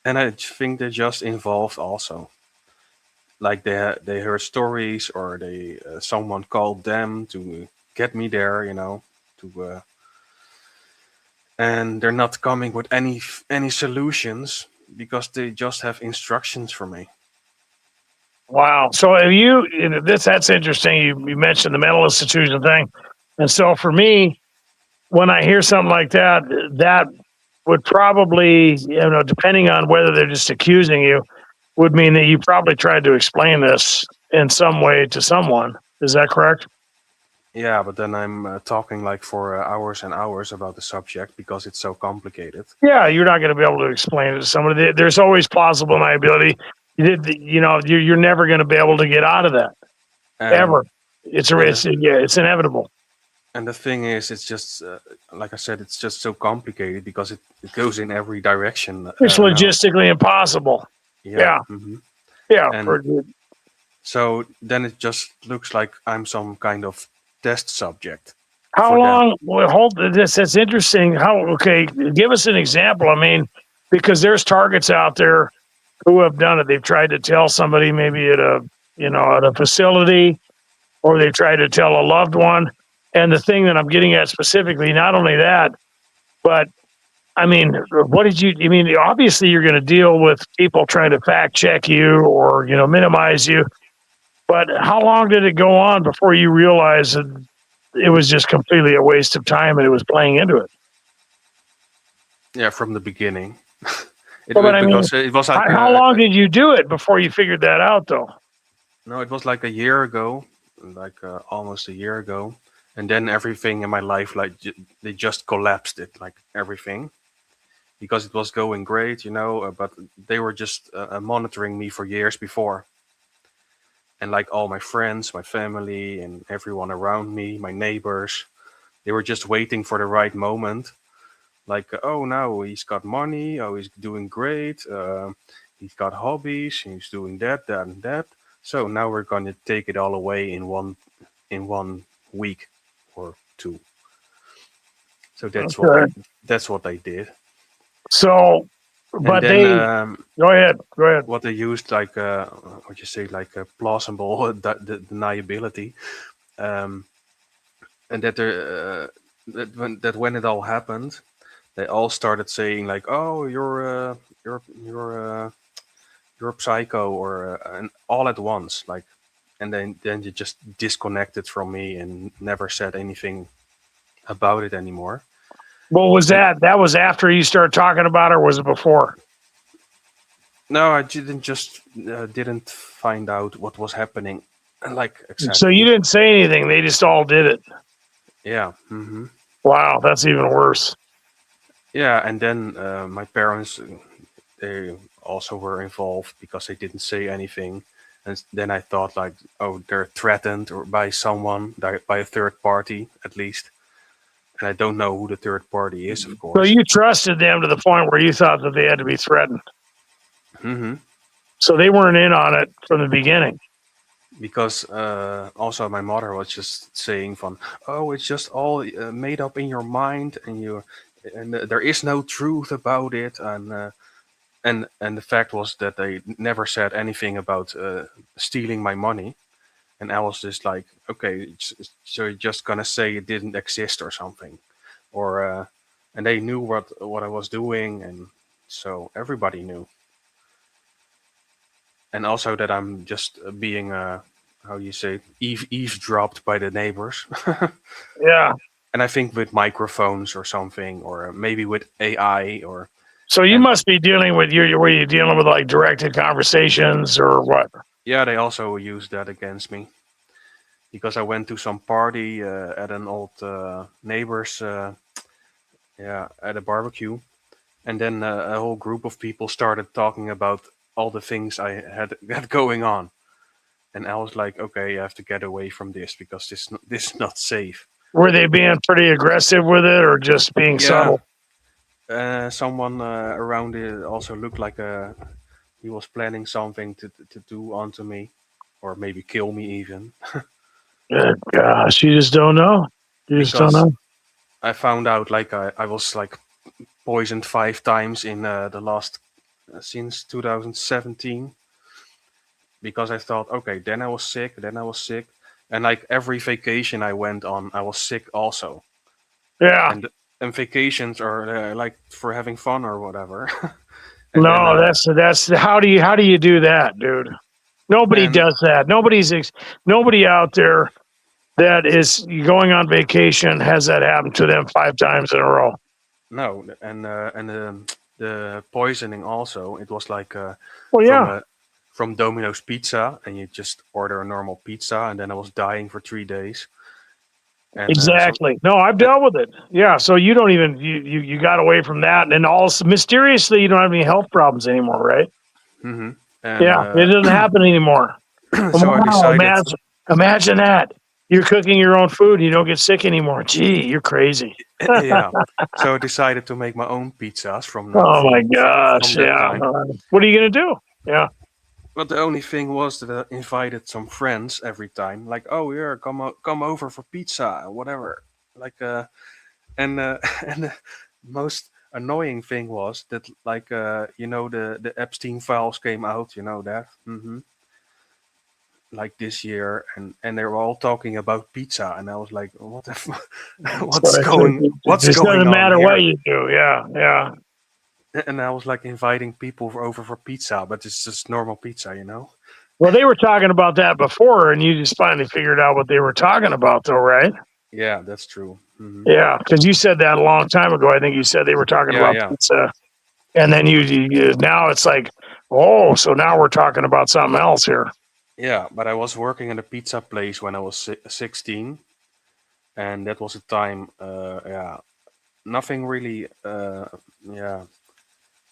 Speaker 2: and I think they're just involved also. Like they heard stories, or they someone called them to get me there, to and they're not coming with any solutions, because they just have instructions for me.
Speaker 1: Wow. So have you? That's interesting. You mentioned the mental institution thing, and so for me, when I hear something like that, that would probably, depending on whether they're just accusing you, would mean that you probably tried to explain this in some way to someone. Is that correct?
Speaker 2: Yeah, but then I'm talking like for hours and hours about the subject, because it's so complicated.
Speaker 1: Yeah, you're not going to be able to explain it to somebody. There's always plausible liability. You're never going to be able to get out of that
Speaker 2: And
Speaker 1: ever. It's
Speaker 2: and
Speaker 1: it's yeah, it's inevitable.
Speaker 2: And the thing is, it's just like I said, it's just so complicated because it goes in every direction
Speaker 1: It's
Speaker 2: now.
Speaker 1: logistically impossible.
Speaker 2: Yeah.
Speaker 1: Yeah, yeah.
Speaker 2: And so then it just looks like I'm some kind of test subject
Speaker 1: How
Speaker 2: for them.
Speaker 1: long? Well, hold this. That's interesting. How? Okay, give us an example. I mean, because there's targets out there who have done it. They've tried to tell somebody maybe at a at a facility, or they've tried to tell a loved one. And the thing that I'm getting at specifically, not only that, but I mean, what did you? I mean, obviously you're going to deal with people trying to fact check you or minimize you. But how long did it go on before you realized that it was just completely a waste of time and it was playing into it?
Speaker 2: Yeah, from the beginning.
Speaker 1: But I mean,
Speaker 2: Because it was like
Speaker 1: how long did you do it before you figured that out, though?
Speaker 2: no, it was like a year ago, like almost a year ago, and then everything in my life, like they just collapsed it, like everything, because it was going great, but they were just monitoring me for years before, and like all my friends, my family, and everyone around me, my neighbors, they were just waiting for the right moment. Like, oh, now he's got money. Oh, he's doing great. He's got hobbies. He's doing that, that, and that. So now we're gonna take it all away in one week or two. So that's what
Speaker 1: Okay.
Speaker 2: they did.
Speaker 1: So,
Speaker 2: And
Speaker 1: but
Speaker 2: then
Speaker 1: go ahead. Go ahead.
Speaker 2: what they used, like what you say, like a plausible deniability, um, and that when it all happened, they all started saying like, "Oh, you're a psycho," or and all at once, like, and then you just disconnected from me and never said anything about it anymore.
Speaker 1: What was
Speaker 2: And
Speaker 1: that? That was after you started talking about it, or was it before?
Speaker 2: no, I didn't find out what was happening, like
Speaker 1: So you
Speaker 2: exactly.
Speaker 1: didn't say anything. They just all did it.
Speaker 2: Yeah.
Speaker 1: Wow, that's even worse.
Speaker 2: Yeah, and then my parents, they also were involved because they didn't say anything. And then I thought like, oh, they're threatened or by someone, by a third party at least. And I don't know who the third party is, of
Speaker 1: So
Speaker 2: course.
Speaker 1: you trusted them to the point where you thought that they had to be threatened.
Speaker 2: hmm
Speaker 1: So they weren't in on it from the beginning.
Speaker 2: Because also my mother was just saying from, oh, it's just all made up in your mind, and there is no truth about it, and the fact was that they never said anything about stealing my money, and I was just like, okay, so you're just gonna say it didn't exist or something, or and they knew what I was doing, and so everybody knew, and also that I'm just being how you say eavesdropped by the neighbors,
Speaker 1: Yeah.
Speaker 2: and I think with microphones or something, or maybe with AI, or
Speaker 1: So you
Speaker 2: and
Speaker 1: must be dealing with were you dealing with like directed conversations or what?
Speaker 2: yeah, they also used that against me because I went to some party at an old neighbor's yeah, at a barbecue, and then a whole group of people started talking about all the things I had going on, and I was like, okay, I have to get away from this because this is not safe.
Speaker 1: Were they being pretty aggressive with it or just being
Speaker 2: Yeah,
Speaker 1: subtle?
Speaker 2: someone around it also looked like he was planning something to do onto me, or maybe kill me even,
Speaker 1: Good gosh, you just don't know. You just don't
Speaker 2: because
Speaker 1: know.
Speaker 2: I found out like I was like poisoned 5 times in the last since 2017, because I thought, okay, then I was sick, and like every vacation I went on, I was sick also,
Speaker 1: Yeah.
Speaker 2: and vacations are like for having fun or whatever, and then
Speaker 1: No, that's how do you do that, dude? Nobody
Speaker 2: and
Speaker 1: does that. Nobody out there that is going on vacation has that happen to them 5 times in a row.
Speaker 2: no, and the poisoning also, it was like
Speaker 1: Well,
Speaker 2: from
Speaker 1: yeah,
Speaker 2: a from Domino's Pizza, and you just order a normal pizza, and then I was dying for 3 days, and
Speaker 1: exactly. No, I've dealt with it. Yeah, so you don't even you got away from that, and then all mysteriously you don't have any health problems anymore, right?
Speaker 2: hmm and
Speaker 1: Yeah, it doesn't happen anymore.
Speaker 2: so I
Speaker 1: Wow,
Speaker 2: decided,
Speaker 1: imagine that. You're cooking your own food and you don't get sick anymore. Gee, you're crazy.
Speaker 2: Yeah. So I decided to make my own pizzas
Speaker 1: Oh my
Speaker 2: from
Speaker 1: gosh.
Speaker 2: that
Speaker 1: Yeah.
Speaker 2: time.
Speaker 1: What are you gonna do? Yeah.
Speaker 2: But the only thing was that I invited some friends every time, like, oh, here, come over for pizza or whatever. Like, and and the most annoying thing was that, like, the Epstein files came out, that, like this year, and they were all talking about pizza, and I was like, what the,
Speaker 1: So it
Speaker 2: what's
Speaker 1: just
Speaker 2: going
Speaker 1: doesn't
Speaker 2: on
Speaker 1: matter what
Speaker 2: here?
Speaker 1: you do. Yeah. Yeah.
Speaker 2: And I was like inviting people over for pizza, but it's just normal pizza.
Speaker 1: Well, they were talking about that before, and you just finally figured out what they were talking about, though, right?
Speaker 2: Yeah, that's true.
Speaker 1: Yeah, because you said that a long time ago. I think you said they were talking
Speaker 2: Yeah,
Speaker 1: about
Speaker 2: yeah,
Speaker 1: pizza, and then now it's like, oh, so now we're talking about something else here.
Speaker 2: yeah. But I was working in a pizza place when I was 16, and that was a time. Yeah, nothing really. Yeah,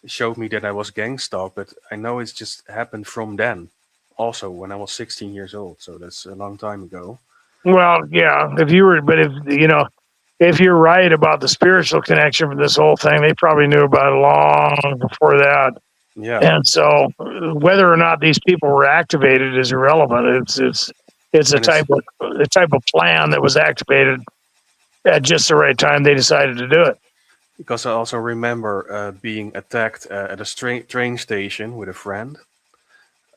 Speaker 2: showed me that I was gang stalked, but I know it's just happened from then. Also, when I was 16 years old, so that's a long time ago.
Speaker 1: Well, yeah, but if you're right about the spiritual connection for this whole thing, they probably knew about it long before that.
Speaker 2: Yeah,
Speaker 1: And so, whether or not these people were activated is irrelevant. It's
Speaker 2: and it's
Speaker 1: a type of plan that was activated at just the right time. They decided to do it.
Speaker 2: because I also remember being attacked at a train station with a friend.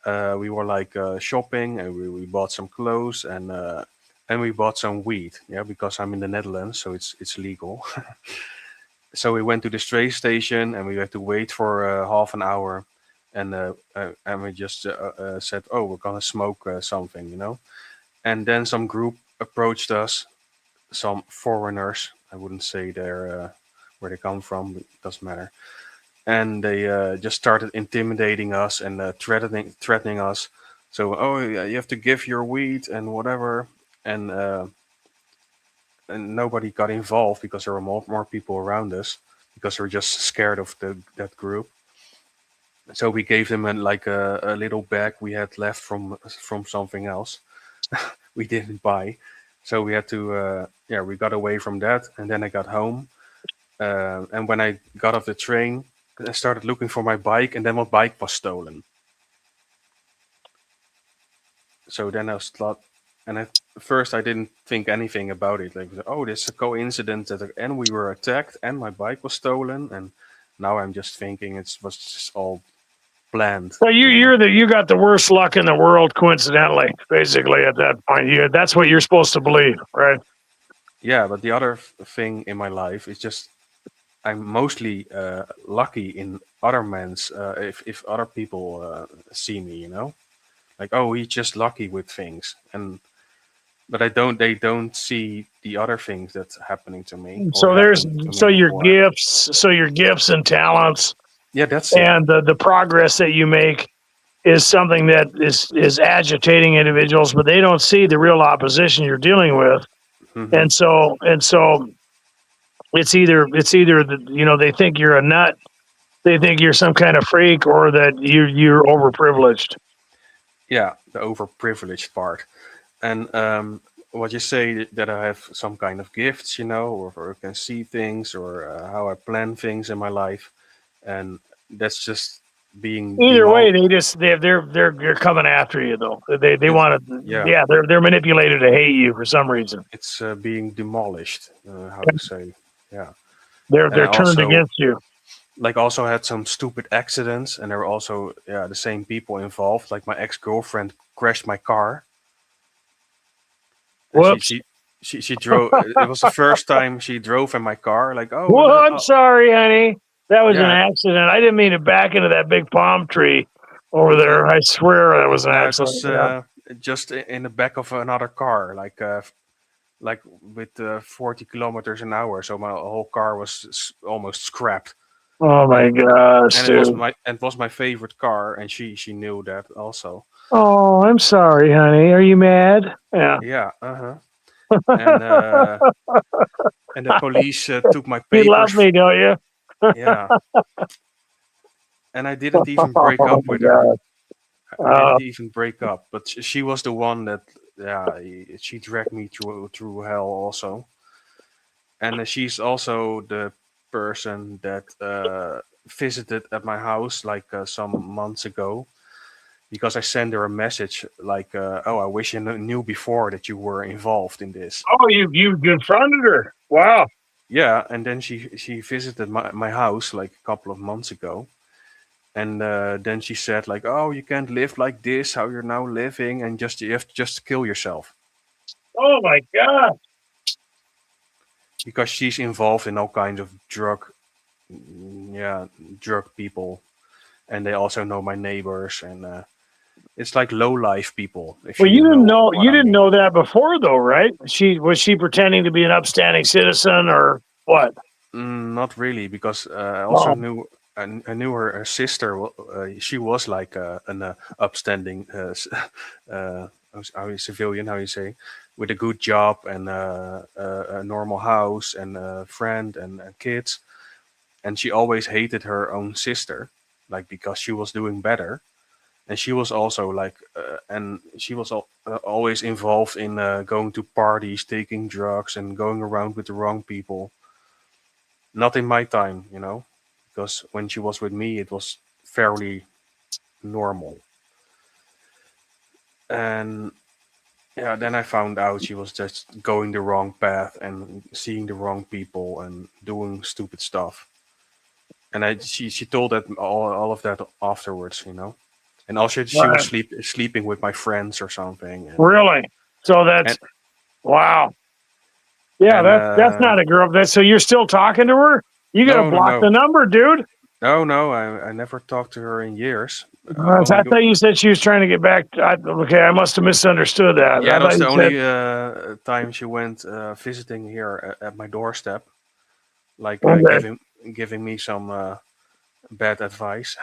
Speaker 2: We were like shopping, and we bought some clothes, and we bought some weed. Yeah, because I'm in the Netherlands, so it's legal. So we went to the train station, and we had to wait for half an hour, and we just said, "Oh, we're gonna smoke something." And then some group approached us, some foreigners. I wouldn't say where they come from, but it doesn't matter. And they just started intimidating us and threatening us. So, oh, yeah, you have to give your weed and whatever. And and nobody got involved because there were more people around us, because they were just scared of that group. So we gave them like a little bag we had left from something else we didn't buy. So we had to yeah, we got away from that, and then I got home. And when I got off the train, I started looking for my bike, and then my bike was stolen. So then I was thought, and at first I didn't think anything about it. Like, oh, this is a coincidence that, and we were attacked, and my bike was stolen. And now I'm just thinking it was just all planned.
Speaker 1: So you got the worst luck in the world, coincidentally. Basically, at that point, that's what you're supposed to believe, right?
Speaker 2: Yeah, but the other thing in my life is just I'm mostly lucky in other men's. If other people see me. Like, oh, he's just lucky with things, and but I don't. They don't see the other things that's happening to me or
Speaker 1: So there's
Speaker 2: happened to me before.
Speaker 1: your gifts and talents,
Speaker 2: Yeah, that's it.
Speaker 1: and the progress that you make is something that is agitating individuals, but they don't see the real opposition you're dealing with,
Speaker 2: Hmm.
Speaker 1: and so it's either they think you're a nut, they think you're some kind of freak, or that you're overprivileged.
Speaker 2: Yeah, the overprivileged part, and what you say that I have some kind of gifts, or I can see things, or how I plan things in my life, and that's just being
Speaker 1: Either way,
Speaker 2: demolished.
Speaker 1: they're coming after you though. They
Speaker 2: It's
Speaker 1: want to,
Speaker 2: yeah,
Speaker 1: yeah, they're manipulated to hate you for some reason.
Speaker 2: it's being demolished. How to say? Yeah, and I
Speaker 1: They're turned
Speaker 2: also
Speaker 1: against you.
Speaker 2: also had some stupid accidents, and there were also, yeah, the same people involved. Like my ex girlfriend crashed my car, and she
Speaker 1: Whoops.
Speaker 2: she she drove. It was the first time she drove in my car. Like, oh,
Speaker 1: Well, I'm sorry, honey. That was an
Speaker 2: yeah,
Speaker 1: accident. I didn't mean to back into that big palm tree over
Speaker 2: uh,
Speaker 1: there. I swear that was an
Speaker 2: no, it was
Speaker 1: accident. Yeah.
Speaker 2: just in the back of another car, like with 40 kilometers an hour. So my whole car was almost scrapped,
Speaker 1: Oh my
Speaker 2: and
Speaker 1: gosh,
Speaker 2: and
Speaker 1: dude.
Speaker 2: it was my favorite car, and she knew that also.
Speaker 1: Oh, I'm sorry, honey. Are you mad? Yeah.
Speaker 2: Yeah, and and the police took my
Speaker 1: You love
Speaker 2: papers.
Speaker 1: me, don't you?
Speaker 2: Yeah, and I didn't even break
Speaker 1: Oh
Speaker 2: up
Speaker 1: my
Speaker 2: with her.
Speaker 1: god.
Speaker 2: We
Speaker 1: Uh,
Speaker 2: didn't even break up, but she was the one that yeah, she dragged me through hell also. And she's also the person that visited at my house like some months ago, because I sent her a message like, "Oh, I wish you knew before that you were involved in this."
Speaker 1: Oh, you confronted her. Wow.
Speaker 2: Yeah, and then she visited my house like a couple of months ago, and then she said like, "Oh, you can't live like this. How you're now living, and just you have to just kill yourself,"
Speaker 1: Oh my God.
Speaker 2: because she's involved in all kinds of yeah, drug people, and they also know my neighbors, and it's like low life people, if
Speaker 1: Well,
Speaker 2: you know what
Speaker 1: you
Speaker 2: I
Speaker 1: didn't
Speaker 2: mean.
Speaker 1: know that before though, right? She pretending to be an upstanding citizen or what?
Speaker 2: Not really, because I also
Speaker 1: Oh,
Speaker 2: knew I knew her sister. She was like an upstanding how you civilian, how you say, with a good job and a normal house and a friend and kids. And she always hated her own sister, like because she was doing better. And she was also like, and she was always involved in going to parties, taking drugs, and going around with the wrong people. Not in my time, because when she was with me, it was fairly normal. And yeah, then I found out she was just going the wrong path and seeing the wrong people and doing stupid stuff. And she told that all of that afterwards. And also she was
Speaker 1: right.
Speaker 2: sleeping with my friends or something.
Speaker 1: Really? So
Speaker 2: And
Speaker 1: that's wow. Yeah,
Speaker 2: and
Speaker 1: that's not a girl. That so you're still talking to her? You got to
Speaker 2: no, no,
Speaker 1: block the
Speaker 2: no,
Speaker 1: number, dude.
Speaker 2: no. I never talked to her in years.
Speaker 1: I
Speaker 2: Only
Speaker 1: thought you said she was trying to get back. Okay, I must have misunderstood that.
Speaker 2: Yeah,
Speaker 1: I
Speaker 2: that was
Speaker 1: thought
Speaker 2: the
Speaker 1: you said
Speaker 2: only time she went visiting here at my doorstep, like
Speaker 1: okay.
Speaker 2: giving me some bad advice.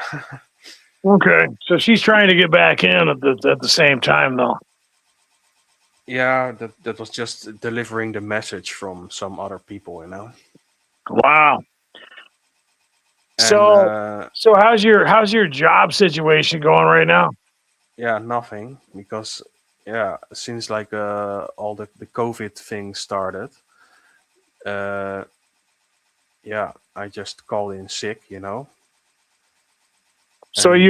Speaker 1: Okay, so she's trying to get back in at the same time, though.
Speaker 2: Yeah, that was just delivering the message from some other people.
Speaker 1: Wow.
Speaker 2: And
Speaker 1: So how's your job situation going right now?
Speaker 2: yeah, nothing, because yeah, since like all the COVID thing started, uh, yeah, I just called in sick.
Speaker 1: So
Speaker 2: And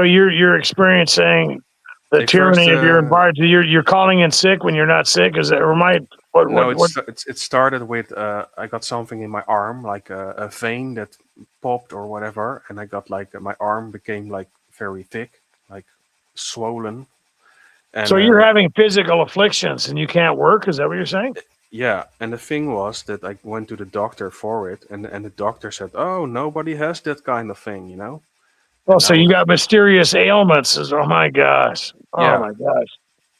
Speaker 1: you're experiencing the
Speaker 2: they first
Speaker 1: tyranny of your environment. You're calling in sick when you're not sick. Is that remind
Speaker 2: No,
Speaker 1: what?
Speaker 2: it started with I got something in my arm, like a vein that popped or whatever, and I got like my arm became like very thick, like swollen,
Speaker 1: So
Speaker 2: and
Speaker 1: you're having physical afflictions and you can't work. Is that what you're saying?
Speaker 2: yeah, and the thing was that I went to the doctor for it, and the doctor said, "Oh, nobody has that kind of thing."
Speaker 1: Oh,
Speaker 2: And
Speaker 1: so
Speaker 2: I
Speaker 1: you
Speaker 2: was,
Speaker 1: got mysterious ailments. Oh my gosh. Oh
Speaker 2: yeah,
Speaker 1: my gosh.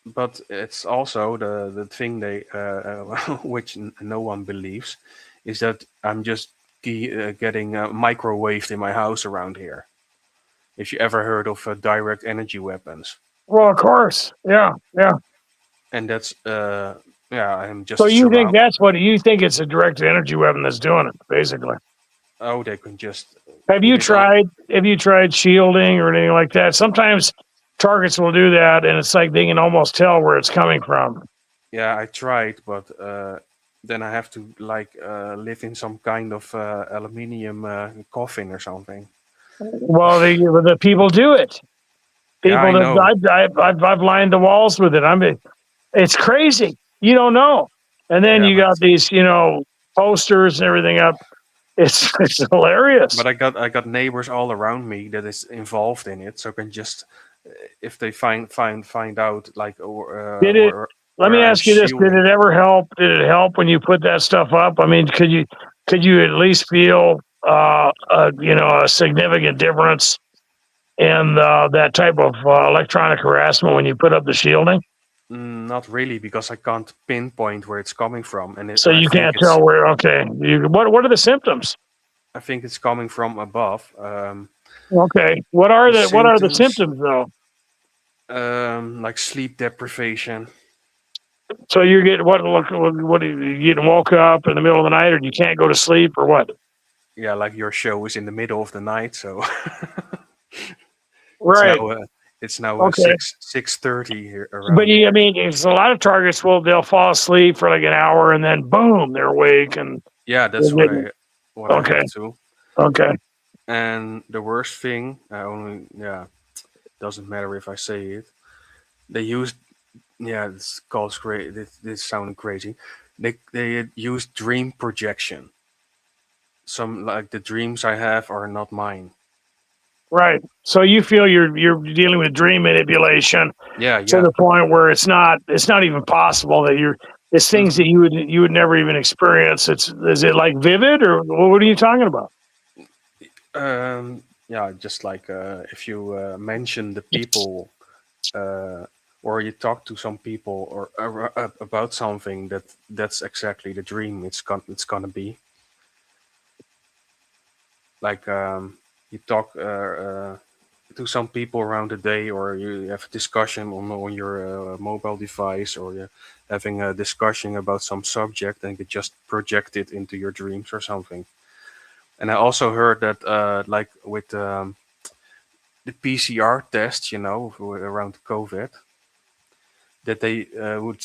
Speaker 2: but it's also the thing they which no one believes, is that I'm just getting microwaved in my house around here. If you ever heard of direct energy weapons,
Speaker 1: Well, of course. Yeah, yeah.
Speaker 2: and that's yeah, I'm
Speaker 1: So
Speaker 2: just
Speaker 1: you think
Speaker 2: surround.
Speaker 1: that's what you think it's a direct energy weapon that's doing it, basically.
Speaker 2: Oh, they can just
Speaker 1: Have
Speaker 2: put
Speaker 1: you
Speaker 2: it on.
Speaker 1: tried shielding or anything like that? Sometimes targets will do that and it's like they can almost tell where it's coming from.
Speaker 2: Yeah, I tried, but then I have to like live in some kind of aluminium coffin or something.
Speaker 1: Well, the people do it.
Speaker 2: Yeah,
Speaker 1: People
Speaker 2: I
Speaker 1: that
Speaker 2: know.
Speaker 1: I've lined the walls with it. It's crazy. You don't know. And then
Speaker 2: Yeah,
Speaker 1: you got these, posters and everything up. It's hilarious.
Speaker 2: but I got neighbors all around me that is involved in it, so I can just if they find out like
Speaker 1: Did it? Let
Speaker 2: where
Speaker 1: me
Speaker 2: I'm
Speaker 1: ask you this: Did
Speaker 2: shielding.
Speaker 1: it ever help? Did it help when you put that stuff up? I mean, could you at least feel a significant difference in that type of electronic harassment when you put up the shielding?
Speaker 2: Not really, because I can't pinpoint where it's coming from, and
Speaker 1: So you can't tell where. Okay, what are the symptoms?
Speaker 2: I think it's coming from above.
Speaker 1: Okay,
Speaker 2: The
Speaker 1: what are the
Speaker 2: symptoms,
Speaker 1: symptoms though?
Speaker 2: like sleep deprivation.
Speaker 1: So you're getting what are you getting woke up in the middle of the night, or you can't go to sleep, or what?
Speaker 2: Yeah, like your show is in the middle of the night, so it's
Speaker 1: Right.
Speaker 2: now It's now
Speaker 1: Okay.
Speaker 2: 6:30 here
Speaker 1: But
Speaker 2: around here.
Speaker 1: I mean, it's a lot of targets will they'll fall asleep for like an hour and then boom, they're awake and
Speaker 2: Yeah,
Speaker 1: they're
Speaker 2: that's
Speaker 1: getting
Speaker 2: what I
Speaker 1: okay,
Speaker 2: have too.
Speaker 1: okay.
Speaker 2: And the worst thing, I only yeah, doesn't matter if I say it. They used yeah, this calls great. This sounded crazy. They use dream projection. Some like the dreams I have are not mine.
Speaker 1: Right. So you feel you're dealing with dream manipulation
Speaker 2: Yeah,
Speaker 1: to
Speaker 2: yeah.
Speaker 1: the point where it's not even possible that it's things
Speaker 2: hmm
Speaker 1: that you would never even experience. It's is it like vivid or what are you talking about?
Speaker 2: yeah, just like if you mention the people uh, or you talk to some people or about something that's exactly the dream it's gonna be like you talk to some people around the day or you have a discussion on your mobile device or you're having a discussion about some subject and you just project it into your dreams or something. And I also heard that like with the PCR test, around COVID, that they would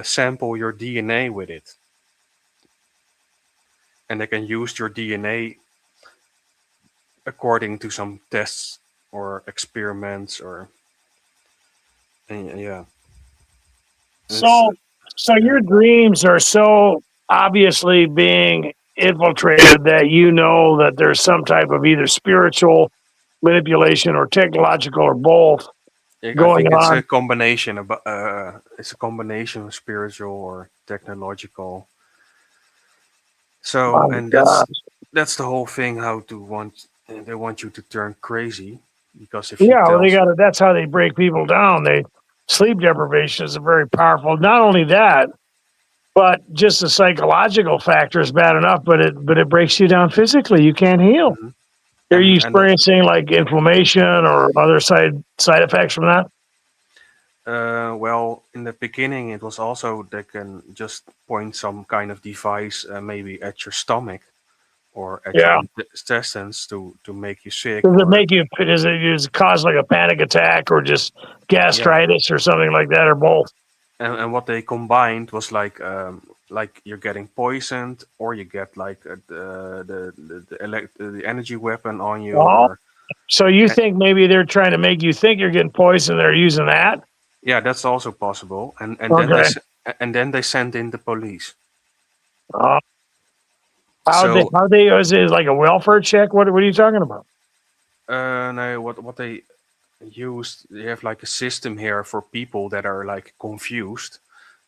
Speaker 2: sample your DNA with it, and they can use your DNA according to some tests or experiments or and, yeah, and it's
Speaker 1: So so
Speaker 2: yeah.
Speaker 1: your dreams are so obviously being infiltrated that you know that there's some type of either spiritual manipulation or technological or both
Speaker 2: I
Speaker 1: going
Speaker 2: think it's
Speaker 1: on.
Speaker 2: a combination of it's a combination of spiritual or technological. So
Speaker 1: My
Speaker 2: and
Speaker 1: God.
Speaker 2: that's the whole thing. How to want they want you to turn crazy because if you
Speaker 1: Yeah, well,
Speaker 2: tell
Speaker 1: they got to. That's how they break people down. They sleep deprivation is a very powerful. Not only that, but just the psychological factor is bad enough. But it breaks you down physically. You can't heal.
Speaker 2: Mhm.
Speaker 1: Are you
Speaker 2: And
Speaker 1: experiencing like inflammation or other side effects from that?
Speaker 2: well, in the beginning, it was also they can just point some kind of device, maybe at your stomach or at your
Speaker 1: Yeah.
Speaker 2: intestines to make you sick.
Speaker 1: Does it
Speaker 2: Or
Speaker 1: make you? Does it cause like a panic attack or just
Speaker 2: yeah,
Speaker 1: gastritis or something like that or both?
Speaker 2: and what they combined was like you're getting poisoned, or you get like the energy weapon on you,
Speaker 1: Oh,
Speaker 2: or
Speaker 1: so you
Speaker 2: eh,
Speaker 1: think maybe they're trying to make you think you're getting poisoned? They're using that.
Speaker 2: yeah, that's also possible.
Speaker 1: Okay.
Speaker 2: And then they send in the police.
Speaker 1: Uh,
Speaker 2: So
Speaker 1: how they is it like a welfare check? What are you talking about?
Speaker 2: no, what they used, they have like a system here for people that are like confused,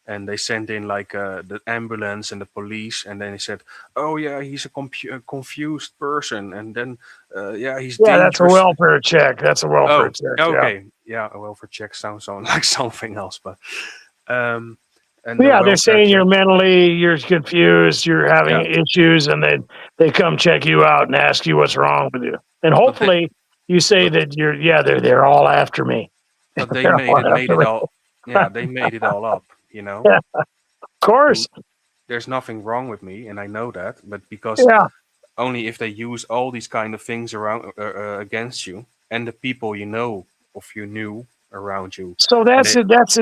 Speaker 2: and they send in like the ambulance and the police, and then he said, oh yeah, he's a confused person, and then yeah, he's
Speaker 1: Yeah, that's a
Speaker 2: dangerous.
Speaker 1: welfare check. That's a welfare
Speaker 2: Oh,
Speaker 1: check. Yeah.
Speaker 2: okay, yeah, a welfare check sounds on like something else, but um and
Speaker 1: Well,
Speaker 2: the
Speaker 1: yeah, they're
Speaker 2: welfare
Speaker 1: saying
Speaker 2: check,
Speaker 1: you're confused, you're having
Speaker 2: yeah,
Speaker 1: issues, and they come check you out and ask you what's wrong with you. And
Speaker 2: but they
Speaker 1: hopefully you say
Speaker 2: but
Speaker 1: that they're all after me.
Speaker 2: they
Speaker 1: They're all
Speaker 2: made
Speaker 1: after
Speaker 2: it
Speaker 1: me.
Speaker 2: all, yeah, they made it all up,
Speaker 1: Yeah, of
Speaker 2: and
Speaker 1: course.
Speaker 2: there's nothing wrong with me, and I know that, but because
Speaker 1: Yeah.
Speaker 2: only if they use all these kind of things around against you and the people you know of you knew around you,
Speaker 1: So
Speaker 2: and they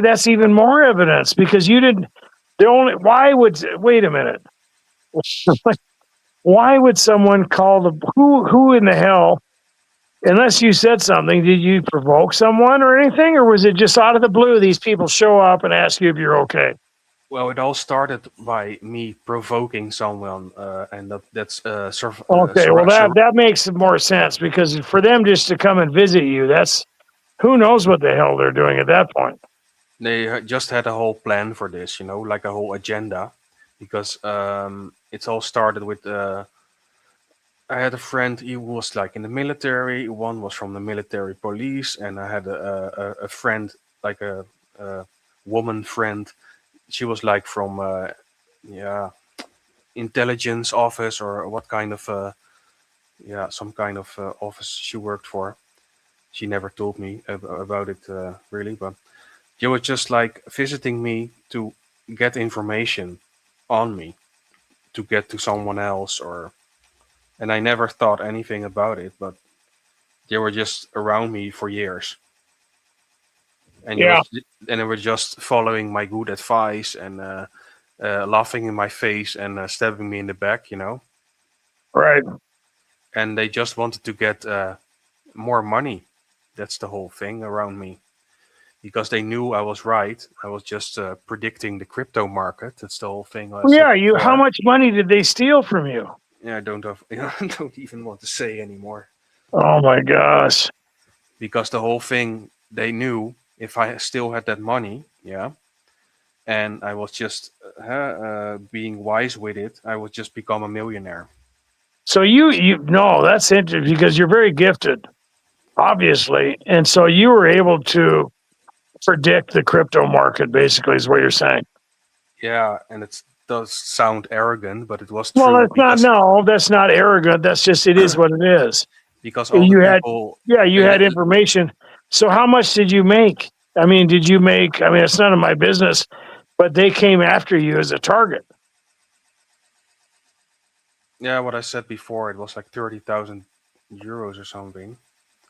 Speaker 1: that's even more evidence because you didn't. The only why would wait a minute? Why would someone call the who in the hell? Unless you said something, did you provoke someone or anything, or was it just out of the blue? These people show up and ask you if you're okay.
Speaker 2: well, it all started by me provoking someone, and that's
Speaker 1: Okay, well that makes more sense because for them just to come and visit you, that's who knows what the hell they're doing at that point.
Speaker 2: they just had a whole plan for this, like a whole agenda, because it's all started with. I had a friend. He was like in the military. One was from the military police, and I had a friend, like a woman friend. She was like from yeah, intelligence office or what kind of yeah, some kind of office she worked for. She never told me about it really, but they were just like visiting me to get information on me to get to someone else, or and I never thought anything about it, but they were just around me for years. and
Speaker 1: Yeah.
Speaker 2: they were just following my good advice and laughing in my face and stabbing me in the back, you know.
Speaker 1: Right.
Speaker 2: And they just wanted to get more money. That's the whole thing around me, because they knew I was right. I was just predicting the crypto market. That's the whole thing I said
Speaker 1: Yeah. How
Speaker 2: before.
Speaker 1: much money did they steal from you?
Speaker 2: Yeah, I don't have, I don't even want to say anymore,
Speaker 1: Oh my gosh.
Speaker 2: because the whole thing, they knew if I still had that money, yeah, and I was just being wise with it, I would just become a millionaire.
Speaker 1: So you no, that's interesting because you're very gifted, obviously, and so you were able to predict the crypto market. Basically, is what you're saying.
Speaker 2: Yeah, and it does sound arrogant, but it was
Speaker 1: Well,
Speaker 2: true
Speaker 1: that's not.
Speaker 2: because
Speaker 1: No, that's not arrogant. That's just it is what it is.
Speaker 2: all the
Speaker 1: You had,
Speaker 2: people
Speaker 1: yeah, you
Speaker 2: they
Speaker 1: had information. So how much did you make? I mean, did you make? I mean, it's none of my business, but they came after you as a target.
Speaker 2: yeah, what I said before, it was like 30,000 euros or something,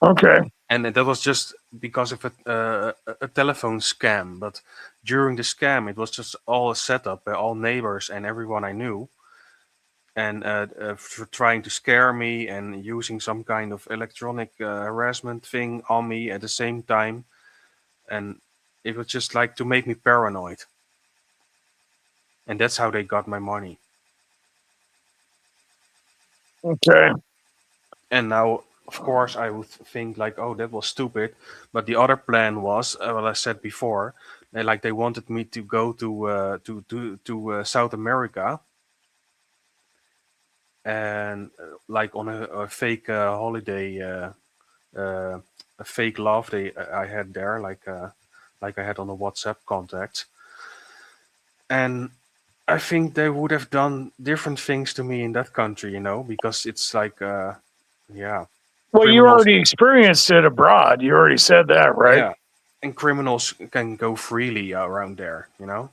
Speaker 1: Okay.
Speaker 2: and that was just because of a telephone scam. But during the scam, it was just all a setup by all neighbors and everyone I knew, and for trying to scare me and using some kind of electronic harassment thing on me at the same time, and it was just like to make me paranoid, and that's how they got my money.
Speaker 1: Okay.
Speaker 2: And now, of course, I would think like, oh, that was stupid. But the other plan was, well, I said before, they wanted me to go to South America, and like on a fake holiday, uh, a fake love day I had there, like I had on the WhatsApp contact. And I think they would have done different things to me in that country, you know, because it's like, yeah,
Speaker 1: Well, you
Speaker 2: criminals.
Speaker 1: already experienced it abroad. You already said that, right?
Speaker 2: Yeah, and criminals can go freely around there, you know.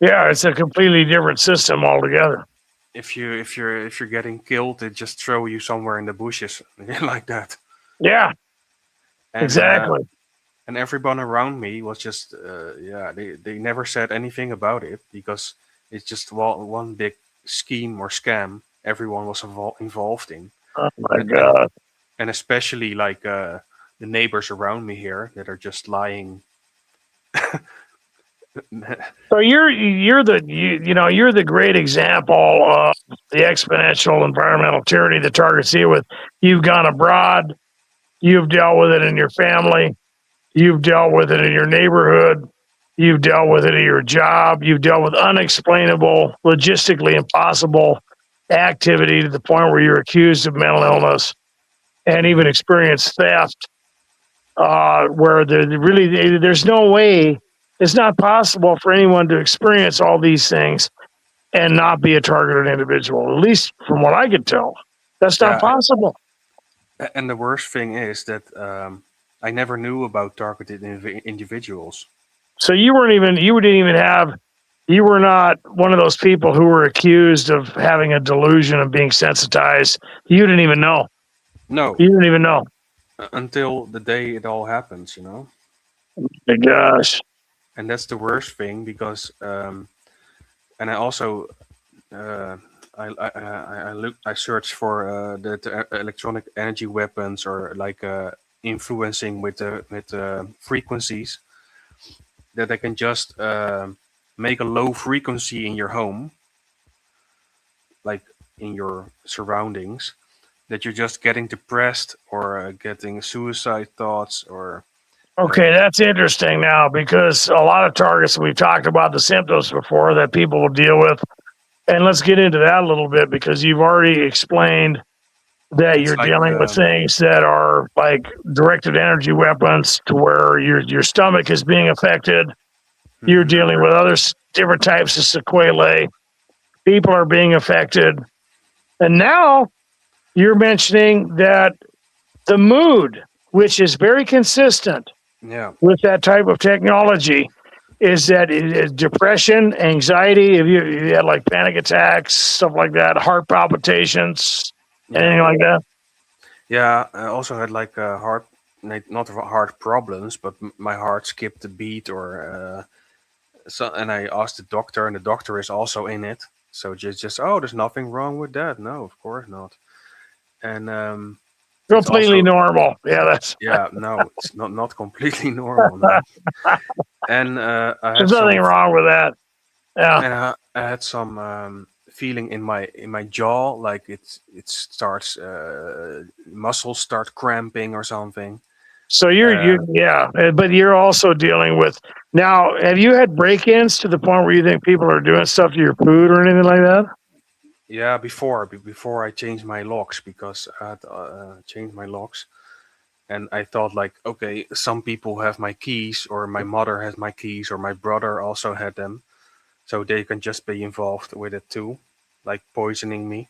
Speaker 1: Yeah, it's a completely different system altogether.
Speaker 2: If you're getting killed, they just throw you somewhere in the bushes like that.
Speaker 1: Yeah,
Speaker 2: And
Speaker 1: exactly.
Speaker 2: and everyone around me was just yeah, they never said anything about it, because it's just one big scheme or scam everyone was involved in.
Speaker 1: Oh my
Speaker 2: and and,
Speaker 1: God.
Speaker 2: and especially like the neighbors around me here that are just lying.
Speaker 1: So you're the great example of the exponential environmental tyranny the targets deal with. You've gone abroad. You've dealt with it in your family. You've dealt with it in your neighborhood. You've dealt with it in your job. You've dealt with unexplainable, logistically impossible activity to the point where you're accused of mental illness and even
Speaker 2: Mhm.
Speaker 1: experienced theft. Where there's no way, it's not possible for anyone to experience all these things and not be a targeted individual. At least from what I could tell, that's not
Speaker 2: Yeah,
Speaker 1: possible.
Speaker 2: and the worst thing is that I never knew about targeted individuals.
Speaker 1: So you didn't even have, you were not one of those people who were accused of having a delusion of being sensitized. You didn't even know.
Speaker 2: No,
Speaker 1: You didn't even know.
Speaker 2: until the day it all happens, you know.
Speaker 1: My gosh.
Speaker 2: And that's the worst thing, because and I also uh, I searched for the electronic energy weapons, or like influencing with frequencies that I can just make a low frequency in your home, like in your surroundings, that you're just getting depressed or getting suicide thoughts, or
Speaker 1: Okay, that's interesting now because a lot of targets we've talked about the symptoms before that people will deal with. And let's get into that a little bit because you've already explained that
Speaker 2: it's
Speaker 1: you're
Speaker 2: like
Speaker 1: dealing with things that are like directed energy weapons to where your stomach is being affected. You're
Speaker 2: mhm.
Speaker 1: dealing with other different types of sequelae. People are being affected. And now you're mentioning that the mood, which is very consistent
Speaker 2: Yeah,
Speaker 1: with that type of technology, is that it is depression, anxiety, if you had like panic attacks, stuff like that, heart palpitations,
Speaker 2: yeah,
Speaker 1: anything like that.
Speaker 2: yeah. I also had like heart not heart problems, but my heart skipped a beat or so. And I asked the doctor, and the doctor is also in it. So just oh, there's nothing wrong with that. No, of course not. And it's
Speaker 1: Completely
Speaker 2: also
Speaker 1: normal. Yeah, that's
Speaker 2: yeah, no, it's not completely normal. No, and I
Speaker 1: there's
Speaker 2: had
Speaker 1: nothing
Speaker 2: some
Speaker 1: wrong with that. Yeah.
Speaker 2: and I had some feeling in my jaw, like it starts muscles start cramping or something.
Speaker 1: So you're
Speaker 2: Uh,
Speaker 1: yeah, but you're also dealing with now. Have you had break-ins to the point where you think people are doing stuff to your food or anything like that?
Speaker 2: yeah, before I changed my locks because I had changed my locks, and I thought like, okay, some people have my keys, or my mother has my keys, or my brother also had them, so they can just be involved with it too, like poisoning me.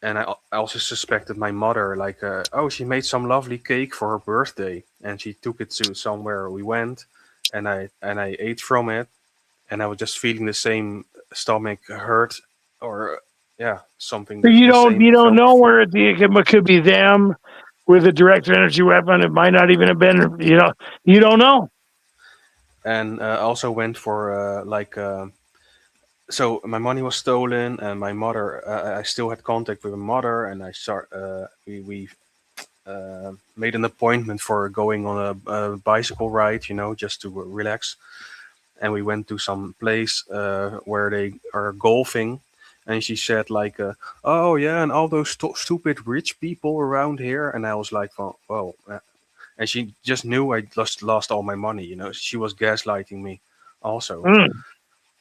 Speaker 2: And I also suspected my mother, like, oh, she made some lovely cake for her birthday, and she took it to somewhere we went, and I ate from it, and I was just feeling the same stomach hurt, or yeah, something
Speaker 1: So you
Speaker 2: the
Speaker 1: don't
Speaker 2: same
Speaker 1: you don't
Speaker 2: felt
Speaker 1: know
Speaker 2: before.
Speaker 1: where it could be them with a direct energy weapon. It might not even have been. You don't know.
Speaker 2: And I also went for so my money was stolen, and my mother, I still had contact with my mother, and we made an appointment for going on a bicycle ride, just to relax. And we went to some place where they are golfing. And she said like, "Oh yeah, and all those stupid rich people around here." And I was like, "Well," and she just knew I lost all my money. She was gaslighting me, also.
Speaker 1: Mm.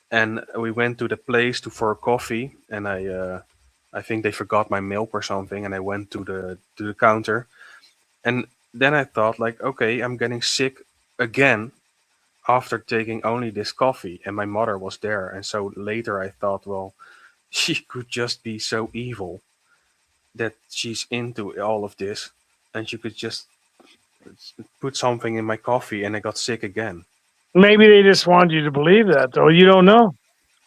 Speaker 2: And we went to the place for coffee, and I think they forgot my milk or something, and I went to the counter, and then I thought like, okay, I'm getting sick again after taking only this coffee, and my mother was there. And so later I thought, well, she could just be so evil that she's into all of this, and she could just put something in my coffee, and I got sick again.
Speaker 1: Maybe they just wanted you to believe that, though. You don't know.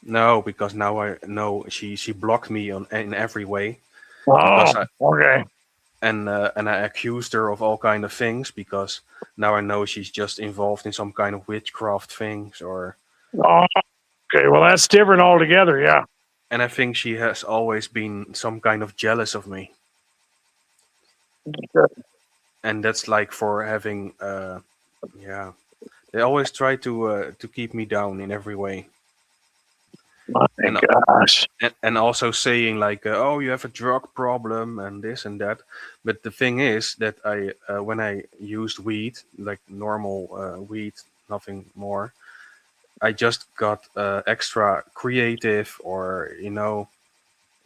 Speaker 2: No, because now I know she blocked me in every way,
Speaker 1: Oh,
Speaker 2: because I
Speaker 1: okay.
Speaker 2: and I accused her of all kind of things, because now I know she's just involved in some kind of witchcraft things, or
Speaker 1: Oh, okay. Well, that's different altogether. Yeah.
Speaker 2: and I think she has always been some kind of jealous of me, and that's like for having yeah, they always try to keep me down in every way,
Speaker 1: My
Speaker 2: and
Speaker 1: gosh.
Speaker 2: and also saying like, oh, you have a drug problem and this and that. But the thing is that I when I used weed, like normal weed, nothing more, I just got extra creative, or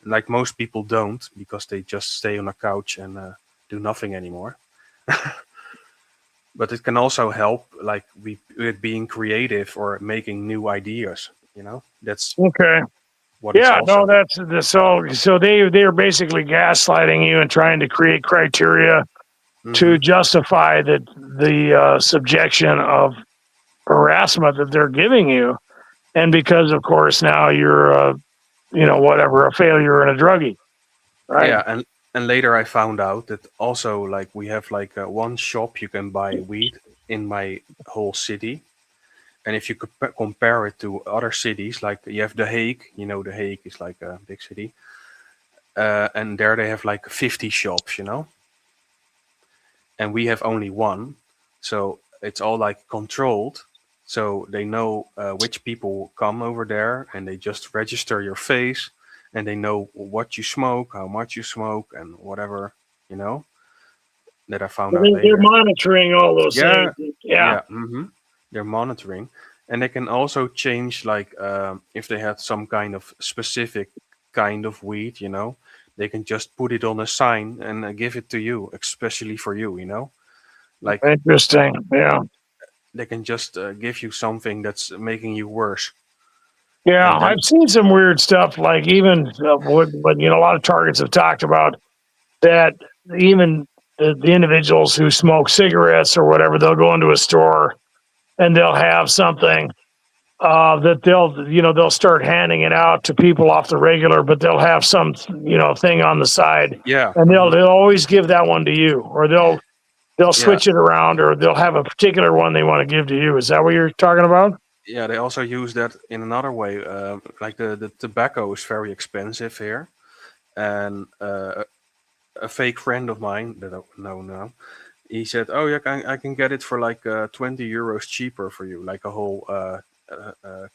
Speaker 2: like most people don't, because they just stay on a couch and do nothing anymore. But it can also help, like with being creative or making new ideas. That's
Speaker 1: Okay.
Speaker 2: what it's
Speaker 1: Yeah. No,
Speaker 2: also.
Speaker 1: that's the so they're basically gaslighting you and trying to create criteria
Speaker 2: Hmm.
Speaker 1: to justify the subjection of harassment that they're giving you, and because of course now you're whatever, a failure and a druggie, right?
Speaker 2: Yeah, and later I found out that also, like, we have like one shop you can buy weed in my whole city. And if you compare it to other cities, like you have The Hague, The Hague is like a big city, and there they have like 50 shops, and we have only one. So it's all like controlled. So they know which people come over there, and they just register your face, and they know what you smoke, how much you smoke, and whatever, you know, that I found
Speaker 1: So
Speaker 2: out
Speaker 1: they're
Speaker 2: later.
Speaker 1: monitoring all those things.
Speaker 2: Yeah,
Speaker 1: Yeah.
Speaker 2: yeah. They're monitoring, and they can also change, like, if they had some kind of specific kind of weed, they can just put it on a sign and give it to you, especially for you, like
Speaker 1: Interesting. Yeah.
Speaker 2: they can just give you something that's making you worse.
Speaker 1: Yeah.
Speaker 2: And then,
Speaker 1: I've seen some weird stuff, like even what a lot of targets have talked about that even the individuals who smoke cigarettes or whatever, they'll go into a store and they'll have something that they'll start handing it out to people off the regular, but they'll have some thing on the side,
Speaker 2: yeah,
Speaker 1: and they'll always give that one to you, or they'll
Speaker 2: Yeah,
Speaker 1: switch it around, or they'll have a particular one they want to give to you. Is that what you're talking about?
Speaker 2: yeah. They also use that in another way. Like the tobacco is very expensive here, and a fake friend of mine that I know now, he said, "Oh yeah, I can get it for like 20 euros cheaper for you, like a whole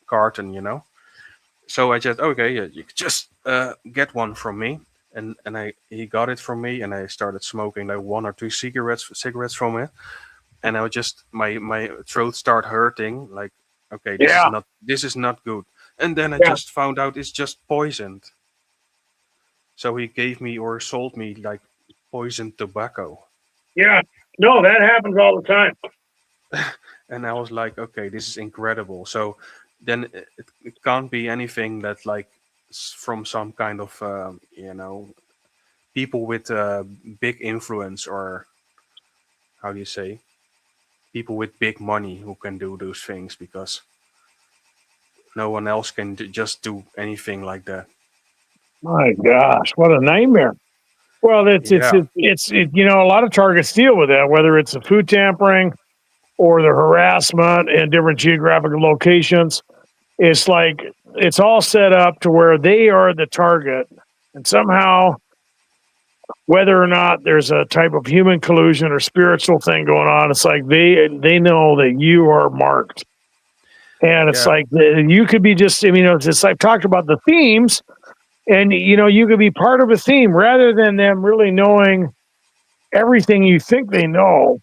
Speaker 2: carton, you know." So I just, okay, yeah, you could just get one from me, and he got it from me, and I started smoking like one or two cigarettes from it, and I was just my throat start hurting, like, okay,
Speaker 1: Yeah,
Speaker 2: this is not good, and then I
Speaker 1: yeah,
Speaker 2: just found out it's just poisoned. So he gave me or sold me like poisoned tobacco.
Speaker 1: yeah. No, that happens all the time.
Speaker 2: And I was like, okay, this is incredible. So then it can't be anything that like from some kind of people with big influence, or how do you say, people with big money who can do those things, because no one else can just do anything like that.
Speaker 1: My gosh, what a nightmare. Well,
Speaker 2: Yeah,
Speaker 1: a lot of targets deal with that, whether it's the food tampering or the harassment in different geographical locations. It's like it's all set up to where they are the target, and somehow, whether or not there's a type of human collusion or spiritual thing going on, it's like they know that you are marked, and it's
Speaker 2: yeah,
Speaker 1: like you could be just. I mean, it's just I've talked about the themes, and you could be part of a theme rather than them really knowing everything you think they know.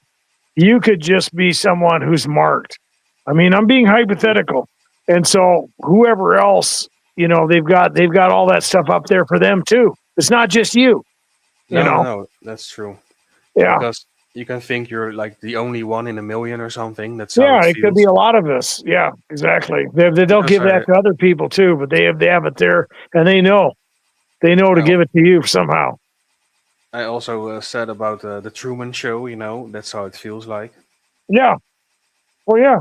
Speaker 1: You could just be someone who's marked. I mean, I'm being
Speaker 2: mm,
Speaker 1: hypothetical. And so whoever else, they've got all that stuff up there for them too. It's not just you, you
Speaker 2: no, no,
Speaker 1: know.
Speaker 2: no, that's true.
Speaker 1: Yeah.
Speaker 2: Because you can think you're like the only one in a million or something. That's how
Speaker 1: Yeah,
Speaker 2: it
Speaker 1: it could be
Speaker 2: feels.
Speaker 1: a lot of us. Yeah, exactly. They'll
Speaker 2: Because
Speaker 1: give that to other people too, but they have it there, and they know to
Speaker 2: I
Speaker 1: give it to you somehow.
Speaker 2: I also said about the Truman Show. You know, that's how it feels like.
Speaker 1: Yeah. Well, yeah,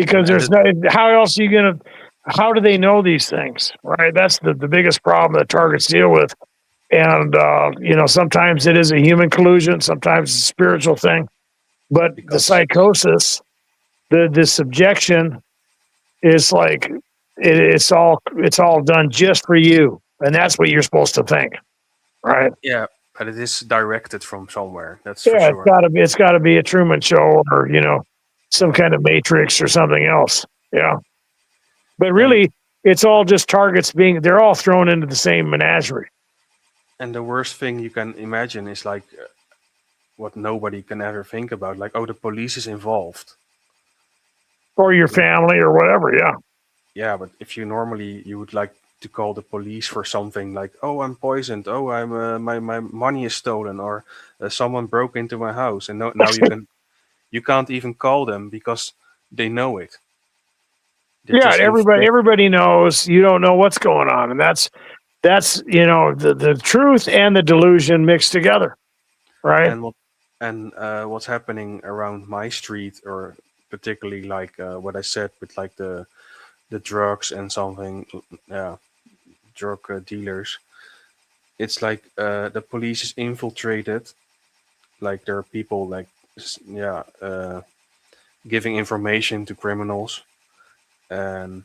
Speaker 2: And
Speaker 1: because
Speaker 2: and
Speaker 1: there's
Speaker 2: it,
Speaker 1: no, how else are you gonna, how do they know these things, right? That's the biggest problem that targets deal with. And sometimes it is a human collusion, sometimes it's a spiritual thing, but the
Speaker 2: because
Speaker 1: psychosis, the subjection is like it's all done just for you, and that's what you're supposed to think, right?
Speaker 2: yeah, but it is directed from somewhere. That's for
Speaker 1: Yeah, it's
Speaker 2: sure.
Speaker 1: got to be a Truman Show, or some kind of Matrix or something else. Yeah, but
Speaker 2: And
Speaker 1: really, it's all just targets being, they're all thrown into the same menagerie.
Speaker 2: and the worst thing you can imagine is like what nobody can ever think about. Like, oh, the police is involved.
Speaker 1: Or your
Speaker 2: Like,
Speaker 1: family or whatever. Yeah.
Speaker 2: yeah, but if you normally you would like to call the police for something like, oh, I'm poisoned. Oh, I'm my money is stolen, or someone broke into my house, and no, now you can't even call them because they know it. They're
Speaker 1: Yeah,
Speaker 2: just inflicting.
Speaker 1: everybody knows you don't know what's going on, and that's the truth and the delusion mixed together, right?
Speaker 2: And what's happening around my street, or particularly like what I said with like the drugs and something, yeah, drug dealers. It's like the police is infiltrated. Like there are people like yeah, giving information to criminals, and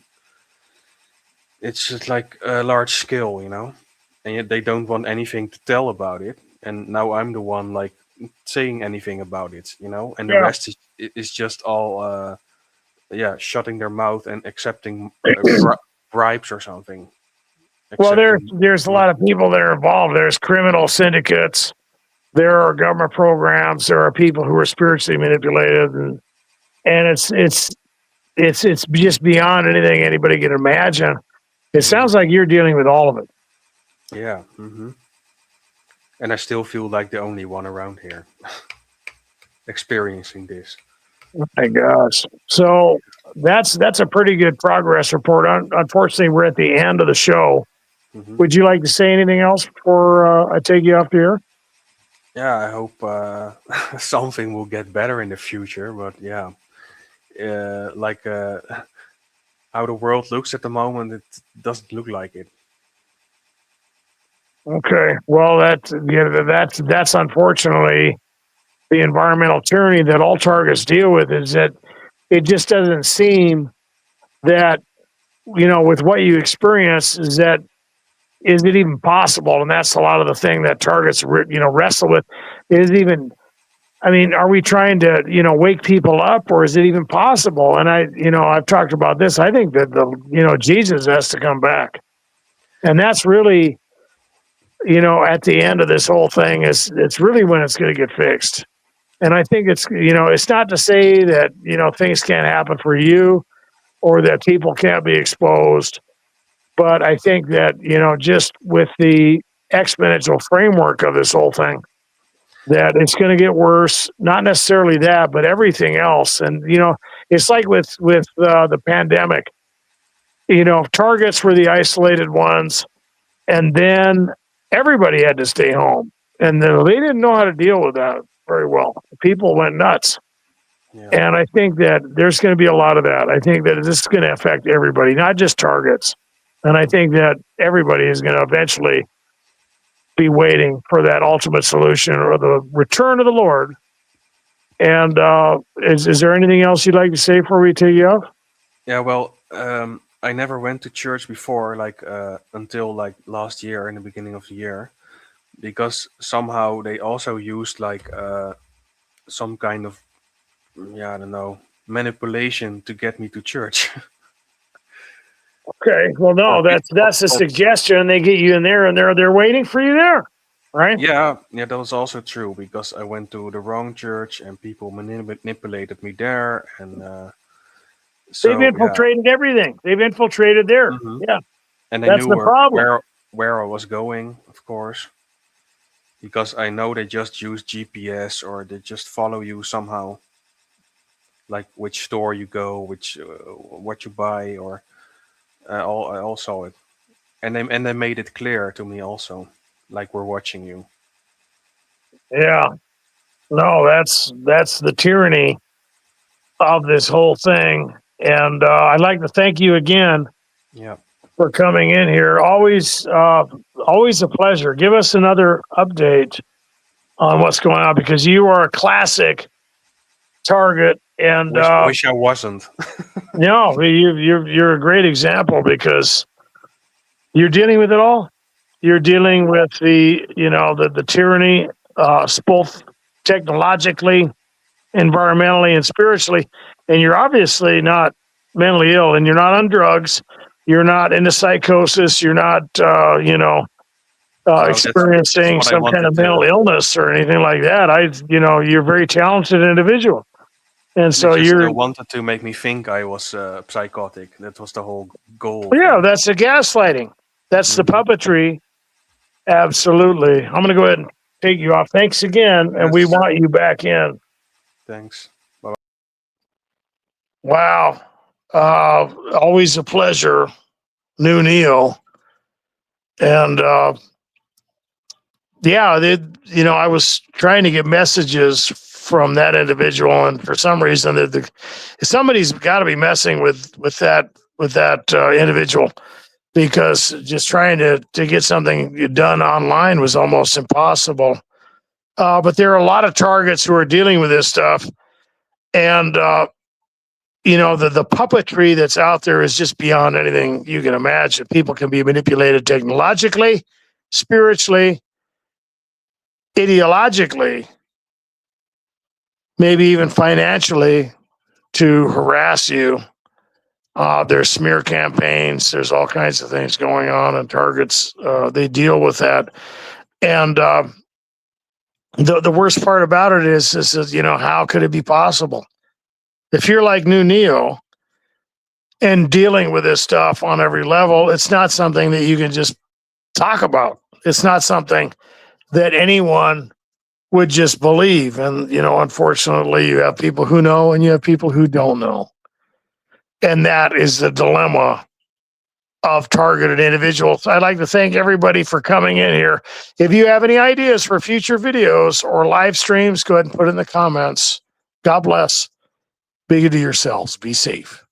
Speaker 2: it's just like a large scale, you know. And yet they don't want anything to tell about it. And now I'm the one like saying anything about it, you know. And the
Speaker 1: Yeah.
Speaker 2: rest is just all yeah, shutting their mouth and accepting bribes or something.
Speaker 1: Well, there's
Speaker 2: Accepting
Speaker 1: there's a
Speaker 2: money.
Speaker 1: lot of people that are involved. There's criminal syndicates. There are government programs. There are people who are spiritually manipulated, and it's just beyond anything anybody can imagine. It
Speaker 2: Hmm.
Speaker 1: sounds like you're dealing with all of it.
Speaker 2: Yeah. And I still feel like the only one around here experiencing this.
Speaker 1: My gosh. So that's a pretty good progress report. Unfortunately, we're at the end of the show.
Speaker 2: Hmm.
Speaker 1: Would you like to say anything else before I take you off the air?
Speaker 2: Yeah, I hope something will get better in the future. But yeah, like how the world looks at the moment, it doesn't look like it.
Speaker 1: Okay. Well, that's unfortunately. the environmental tyranny that all targets deal with is that it just doesn't seem that, with what you experience, is it even possible? And that's a lot of the thing that targets, wrestle with. Is even, I mean, are we trying to, wake people up, or is it even possible? And I've talked about this. I think that Jesus has to come back, and that's really, at the end of this whole thing, it's really when it's going to get fixed. And I think it's not to say that, things can't happen for you or that people can't be exposed. But I think that, just with the exponential framework of this whole thing, that it's going to get worse. Not necessarily that, but everything else. And, it's like with the pandemic, targets were the isolated ones. And then everybody had to stay home. And then they didn't know how to deal with that very well. People went nuts.
Speaker 2: Yeah.
Speaker 1: And I think that there's going to be a lot of that. I think that this is going to affect everybody, not just targets. And I think that everybody is going to eventually be waiting for that ultimate solution or the return of the Lord. And is there anything else you'd like to say before we take you off?
Speaker 2: Yeah, well, I never went to church before, like until like last year, in the beginning of the year, because somehow they also used like some kind of, I don't know, manipulation to get me to church.
Speaker 1: Okay. Well, no, that's a suggestion. They get you in there, and they're waiting for you there, right?
Speaker 2: Yeah, that was also true, because I went to the wrong church and people manipulated me there, and
Speaker 1: They've infiltrated everything. They've infiltrated there.
Speaker 2: Mhm.
Speaker 1: Yeah,
Speaker 2: And they
Speaker 1: that's
Speaker 2: knew
Speaker 1: the problem.
Speaker 2: where I was going, of course, because I know they just use GPS, or they just follow you somehow, like which store you go, which what you buy, or I all saw it, and they made it clear to me also, like we're watching you.
Speaker 1: Yeah. No, that's the tyranny of this whole thing. And I'd like to thank you again
Speaker 2: Yeah.
Speaker 1: for coming in here. Always a pleasure. Give us another update on what's going on, because you are a classic target. And
Speaker 2: Wish I wasn't.
Speaker 1: no, you're a great example, because you're dealing with it all. You're dealing with the tyranny, both technologically, environmentally, and spiritually. And you're obviously not mentally ill, and you're not on drugs. You're not into psychosis. You're not,
Speaker 2: No, that's
Speaker 1: experiencing
Speaker 2: what I
Speaker 1: some kind
Speaker 2: wanted
Speaker 1: of mental
Speaker 2: to.
Speaker 1: illness or anything like that. You're a very talented individual. And
Speaker 2: They
Speaker 1: so
Speaker 2: just
Speaker 1: you're,
Speaker 2: wanted to make me think I was psychotic. That was the whole goal of
Speaker 1: yeah,
Speaker 2: them.
Speaker 1: that's the gaslighting. That's the
Speaker 2: Mhm.
Speaker 1: puppetry. Absolutely. I'm going to go ahead and take you off. Thanks again. And we
Speaker 2: Yes,
Speaker 1: want you back in.
Speaker 2: thanks.
Speaker 1: Wow. Always a pleasure, New Neo. And yeah, I was trying to get messages from that individual, and for some reason, somebody's got to be messing with that individual, because just trying to get something done online was almost impossible. But there are a lot of targets who are dealing with this stuff, and the puppetry that's out there is just beyond anything you can imagine. People can be manipulated technologically, spiritually, ideologically, maybe even financially, to harass you. There's smear campaigns. There's all kinds of things going on, and targets, they deal with that. And the worst part about it is how could it be possible? If you're like New Neo and dealing with this stuff on every level, it's not something that you can just talk about. It's not something that anyone would just believe. And, unfortunately, you have people who know and you have people who don't know. And that is the dilemma of targeted individuals. I'd like to thank everybody for coming in here. If you have any ideas for future videos or live streams, go ahead and put it in the comments. God bless. Be good to yourselves. Be safe.